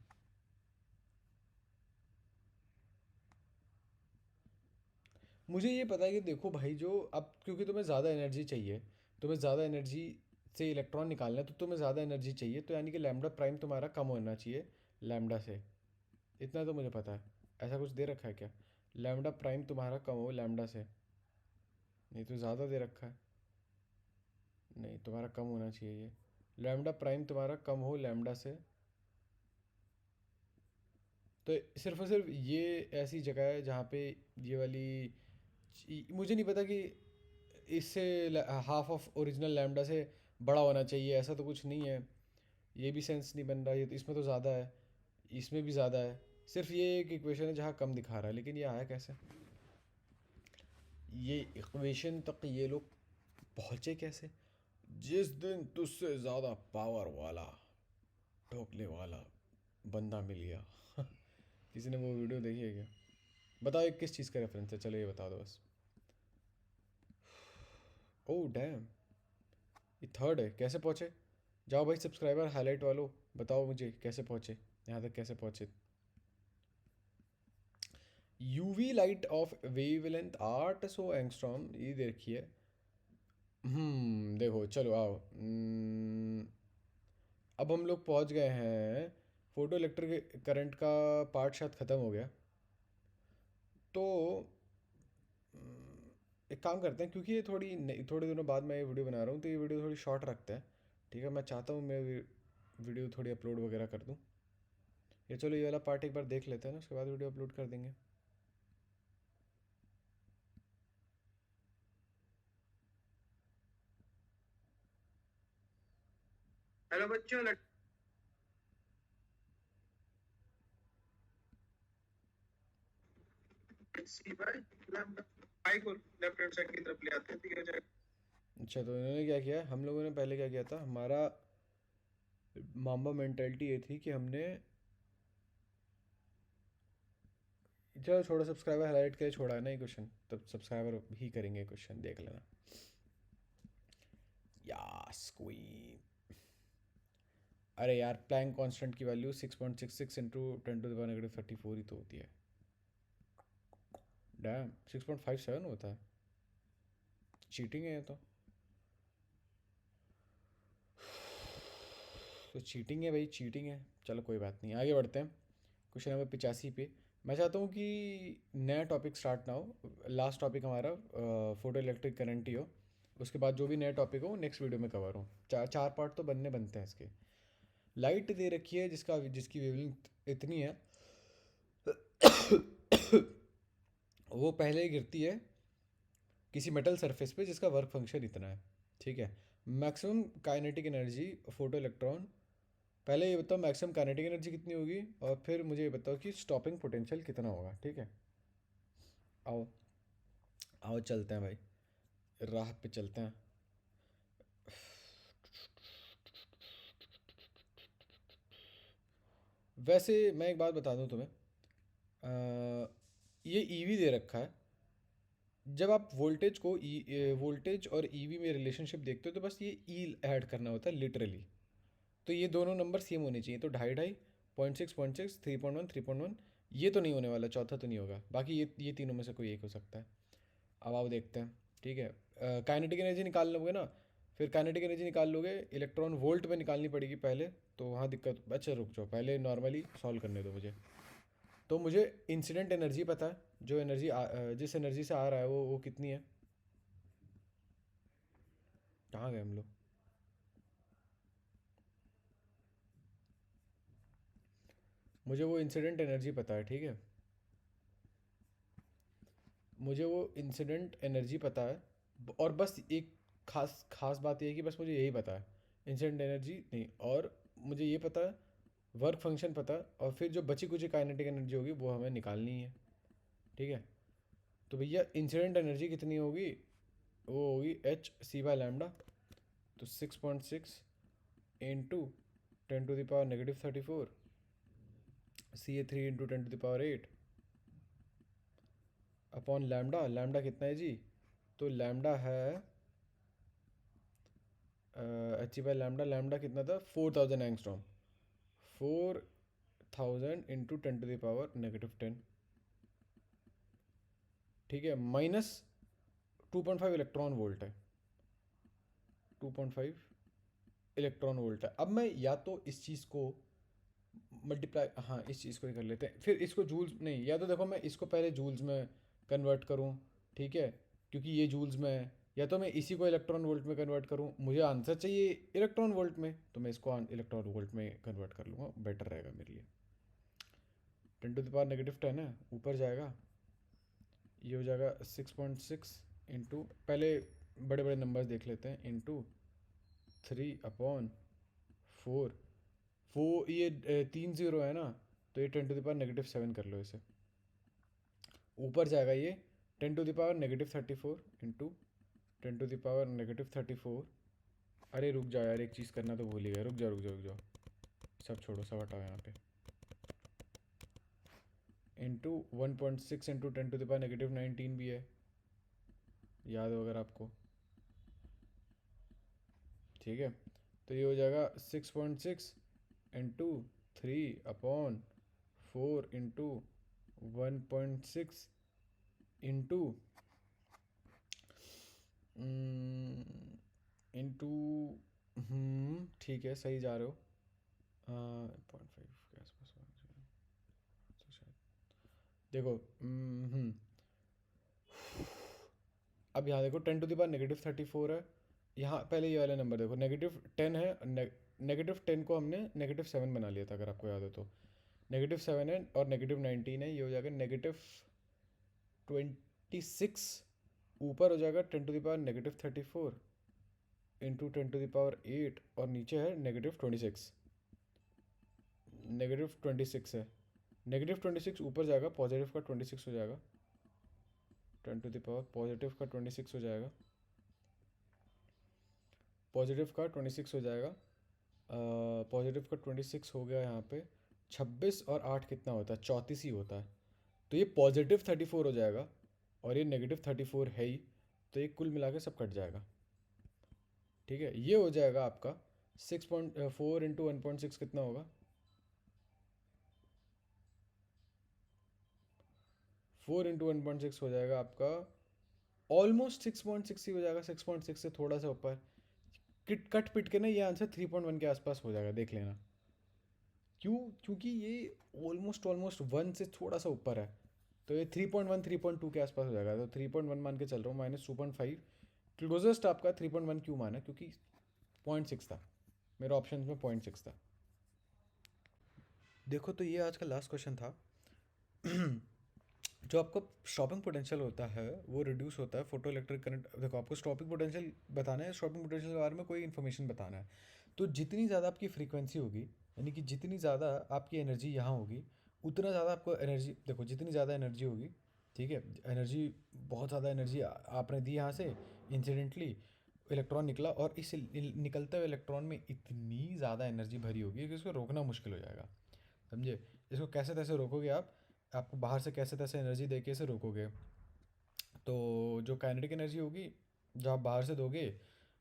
मुझे ये पता है कि देखो भाई, जो अब क्योंकि तुम्हें ज़्यादा एनर्जी चाहिए, तुम्हें ज़्यादा एनर्जी से इलेक्ट्रॉन निकालना है, तो तुम्हें ज़्यादा एनर्जी चाहिए, तो यानी कि लैम्डा प्राइम तुम्हारा कम होना चाहिए लैम्डा से। इतना तो मुझे पता है। ऐसा कुछ दे रखा है क्या, लैम्डा प्राइम तुम्हारा कम हो लैम्डा से। नहीं तो ज़्यादा दे रखा है, नहीं तुम्हारा कम होना चाहिए ये। लैम्डा प्राइम तुम्हारा कम हो लैम्डा से। तो सिर्फ और सिर्फ ये ऐसी जगह है जहाँ पे ये वाली मुझे नहीं पता कि इससे हाफ ऑफ ओरिजिनल लैम्डा से बड़ा होना चाहिए, ऐसा तो कुछ नहीं है। ये भी सेंस नहीं बन रहा, ये तो इसमें तो ज़्यादा है, इसमें भी ज़्यादा है। सिर्फ ये एक इक्वेशन है जहाँ कम दिखा रहा है, लेकिन ये आया कैसे, ये इक्वेशन तक ये लोग पहुँचे कैसे। जिस दिन तुझसे ज़्यादा पावर वाला ठोकने वाला बंदा मिल गया। किसी ने वो वीडियो देखी है क्या, बताओ ये किस चीज़ का रेफरेंस है, चलो ये बता दो बस। ओह डैम, ये थर्ड है, कैसे पहुँचे। जाओ भाई सब्सक्राइबर हाईलाइट वालों, बताओ मुझे कैसे पहुँचे, यहाँ तक कैसे पहुँचे। UV light of wavelength 800 angstrom, ये देखिए। देखो चलो आओ। अब हम लोग पहुँच गए हैं फोटो इलेक्ट्रिक करंट का पार्ट शायद ख़त्म हो गया। तो एक काम करते हैं, क्योंकि ये थोड़े दिनों बाद मैं ये वीडियो बना रहा हूँ, तो ये वीडियो थोड़ी शॉर्ट रखते हैं। ठीक है, मैं चाहता हूँ मैं वीडियो थोड़ी अपलोड वगैरह कर दूँ। ये चलो ये वाला पार्ट एक बार देख लेते हैं ना, उसके बाद वीडियो अपलोड कर देंगे। हेलो बच्चों, लेट्स सी बाय लैम्डा आई को लेफ्ट हैंड साइड की तरफ ले आते हैं तो ये हो जाएगा। अच्छा, तो इन्होंने क्या किया, हम लोगों ने पहले क्या किया था, हमारा माम्बा मेंटेलिटी ये थी कि हमने, चलो छोड़ो, सब्सक्राइबर हाईलाइट के लिए छोड़ा है ना ये क्वेश्चन, तब सब्सक्राइबर ही करेंगे क्वेश्चन, देख लेना। यास क्वीन, अरे यार प्लैंक कांस्टेंट की वैल्यू 6.66 इंटू 10⁻⁻34 ही तो होती है। डैम 6.57 होता है, चीटिंग है ये तो चीटिंग है भाई, चीटिंग है। चलो कोई बात नहीं, आगे बढ़ते हैं क्वेश्चन नंबर 85 पे। मैं चाहता हूँ कि नया टॉपिक स्टार्ट ना हो, लास्ट टॉपिक हमारा फोटो इलेक्ट्रिक करंट ही हो, उसके बाद जो भी नया टॉपिक हो नेक्स्ट वीडियो में कवर हो। चार पार्ट तो बनते हैं इसके। लाइट दे रखी है जिसकी वेवलेंथ इतनी है वो पहले गिरती है किसी मेटल सरफेस पे जिसका वर्क फंक्शन इतना है। ठीक है, maximum kinetic energy photo electron, पहले ये बताओ मैक्सिमम काइनेटिक एनर्जी कितनी होगी, और फिर मुझे ये बताओ कि स्टॉपिंग पोटेंशियल कितना होगा। ठीक है, आओ आओ चलते हैं भाई, राह पे चलते हैं। वैसे मैं एक बात बता दूं तुम्हें, ये ईवी दे रखा है। जब आप वोल्टेज को वोल्टेज और ईवी में रिलेशनशिप देखते हो तो बस ये ई ऐड करना होता है लिटरली। तो ये दोनों नंबर सेम होने चाहिए, तो 2.5 0.6 3.1 3.1, ये तो नहीं होने वाला, चौथा तो नहीं होगा, बाकी ये तीनों में से कोई एक हो सकता है। अब आओ देखते हैं। ठीक है, काइनेटिक एनर्जी निकाल लोगे ना, फिर काइनेटिक एनर्जी निकाल लोगे, इलेक्ट्रॉन वोल्ट में निकालनी पड़ेगी पहले, तो वहाँ दिक्कत। अच्छा रुक जाओ, पहले नॉर्मली सॉल्व करने दो मुझे। तो मुझे इंसिडेंट एनर्जी पता है, जो एनर्जी जिस एनर्जी से आ रहा है वो कितनी है। कहाँ गए हम लोग, मुझे वो इंसिडेंट एनर्जी पता है। ठीक है, मुझे वो इंसिडेंट एनर्जी पता है, और बस एक खास खास बात ये है कि बस मुझे यही पता है, इंसिडेंट एनर्जी नहीं, और मुझे ये पता है वर्क फंक्शन पता है, और फिर जो बची कुची काइनेटिक एनर्जी होगी वो हमें निकालनी है। ठीक है, तो भैया इंसिडेंट एनर्जी कितनी होगी, वो होगी एच सी बाय लैम्डा। तो 6.6 into 10⁻⁻34 CA3 into 10⁻8 upon lambda. Lambda कितना है जी, तो लैम्डा है एच बाय लैम्डा, लैम्डा कितना था 4000 एंगस्ट्रॉम, 4000 इंटू 10⁻⁻10। ठीक है, माइनस 2.5 इलेक्ट्रॉन वोल्ट है, 2.5 इलेक्ट्रॉन वोल्ट है। अब मैं या तो इस चीज़ को मल्टीप्लाई, हाँ इस चीज़ को ही कर लेते हैं, फिर इसको जूल्स नहीं, या तो देखो मैं इसको पहले जूल्स में कन्वर्ट करूँ। ठीक है, क्योंकि ये जूल्स में है, या तो मैं इसी को इलेक्ट्रॉन वोल्ट में कन्वर्ट करूँ, मुझे आंसर चाहिए इलेक्ट्रॉन वोल्ट में, तो मैं इसको इलेक्ट्रॉन वोल्ट में कन्वर्ट कर लूँगा, बेटर रहेगा मेरे लिए। 10⁻⁻10 है, ऊपर जाएगा, ये हो जाएगा 6.6 इंटू, पहले बड़े बड़े नंबर्स देख लेते हैं, इंटू 3/4। ये 3 0 है ना, तो ये 10⁻⁻7 कर लो इसे, ऊपर जाएगा ये 10⁻⁻34 इंटू 10⁻⁻34। अरे रुक जाओ यार, एक चीज़ करना तो भूल ही गया, रुक जाओ रुक जाओ रुक जाओ, सब छोड़ो, सब हटाओ यहाँ पे, इंटू 1.6 इंटू 10⁻⁻19 भी है, याद हो अगर आपको। ठीक है, तो ये हो जाएगा 6.6 इंटू 3/4 इंटू 1.6 इंटू इंटू ठीक है, सही जा रहे हो, 0.5 के आसपास। देखो अब यहाँ देखो 10⁻⁻34 है। यहाँ पहले ये वाला नंबर देखो, -10 है, -10 को हमने -7 बना लिया था अगर आपको याद हो तो। -7 है और -19 है, ये हो जाएगा -26। ऊपर हो जाएगा 10⁻⁻34 इंटू 10⁸ और नीचे है -26। -26 है, -26 ऊपर जाएगा, पॉजिटिव का 26 हो जाएगा, 10⁻, पॉजिटिव का 26 हो जाएगा, पॉजिटिव का 26 हो जाएगा, पॉजिटिव का 26 हो गया यहाँ पे। 26 और 8 कितना होता है? 34 ही होता है। तो ये +34 हो जाएगा और ये -34 है ही, तो ये कुल मिला के सब कट जाएगा। ठीक है, ये हो जाएगा आपका 6.4 इंटू 1.6 कितना होगा? 4 इंटू 1.6 हो जाएगा आपका ऑलमोस्ट 6.6 ही हो जाएगा, 6.6 से थोड़ा सा ऊपर। कट पिट के ना ये आंसर 3.1 के आसपास हो जाएगा, देख लेना। क्यों? क्योंकि ये ऑलमोस्ट 1 से थोड़ा सा ऊपर है, तो ये 3.1 3.2 के आसपास हो जाएगा। तो 3.1 मान के चल रहा हूँ, -2.5 क्लोजेस्ट आपका 3.1 क्यों माना? क्योंकि 0.6 था मेरा ऑप्शन में, 0.6 था। देखो तो ये आज का लास्ट क्वेश्चन था। जो आपका स्टॉपिंग पोटेंशियल होता है वो रिड्यूस होता है फोटो इलेक्ट्रिक करंट। देखो आपको स्टॉपिंग पोटेंशियल बताना है, स्टॉपिंग पोटेंशियल के बारे में कोई इन्फॉर्मेशन बताना है, तो जितनी ज़्यादा आपकी फ्रीक्वेंसी होगी, यानी कि जितनी ज़्यादा आपकी एनर्जी यहाँ होगी, उतना ज़्यादा आपको एनर्जी, देखो जितनी ज़्यादा एनर्जी होगी, ठीक है, एनर्जी बहुत ज़्यादा एनर्जी आपने दी यहाँ से, इंसिडेंटली इलेक्ट्रॉन निकला और इस निकलते हुए इलेक्ट्रॉन में इतनी ज़्यादा एनर्जी भरी होगी कि इसको रोकना मुश्किल हो जाएगा। समझे? इसको कैसे तैसे रोकोगे आप, आपको बाहर से कैसे तैसे एनर्जी दे के इसे रोकोगे। तो जो काइनेटिक एनर्जी होगी जो आप बाहर से दोगे,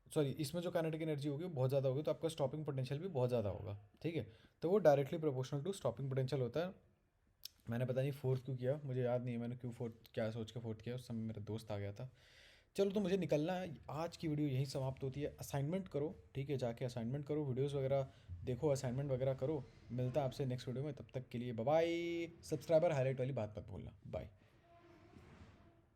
सॉरी इसमें जो काइनेटिक एनर्जी होगी वो बहुत ज़्यादा होगी, तो आपका स्टॉपिंग पोटेंशियल भी बहुत ज़्यादा होगा। ठीक है, तो वो directly proportional to stopping potential होता है। मैंने पता नहीं फोर्थ क्यों किया, मुझे याद नहीं है मैंने क्यों फोर्थ, क्या सोच के फोर्थ किया, उस समय मेरा दोस्त आ गया था। चलो तो मुझे निकलना है, आज की वीडियो यहीं समाप्त होती है। असाइनमेंट करो, ठीक है, जाके असाइनमेंट करो, वीडियोस वगैरह देखो, असाइनमेंट वगैरह करो। मिलता है आपसे नेक्स्ट वीडियो में, तब तक के लिए बाय बाय। सब्सक्राइबर हाईलाइट वाली बात मत भूलना, बाय।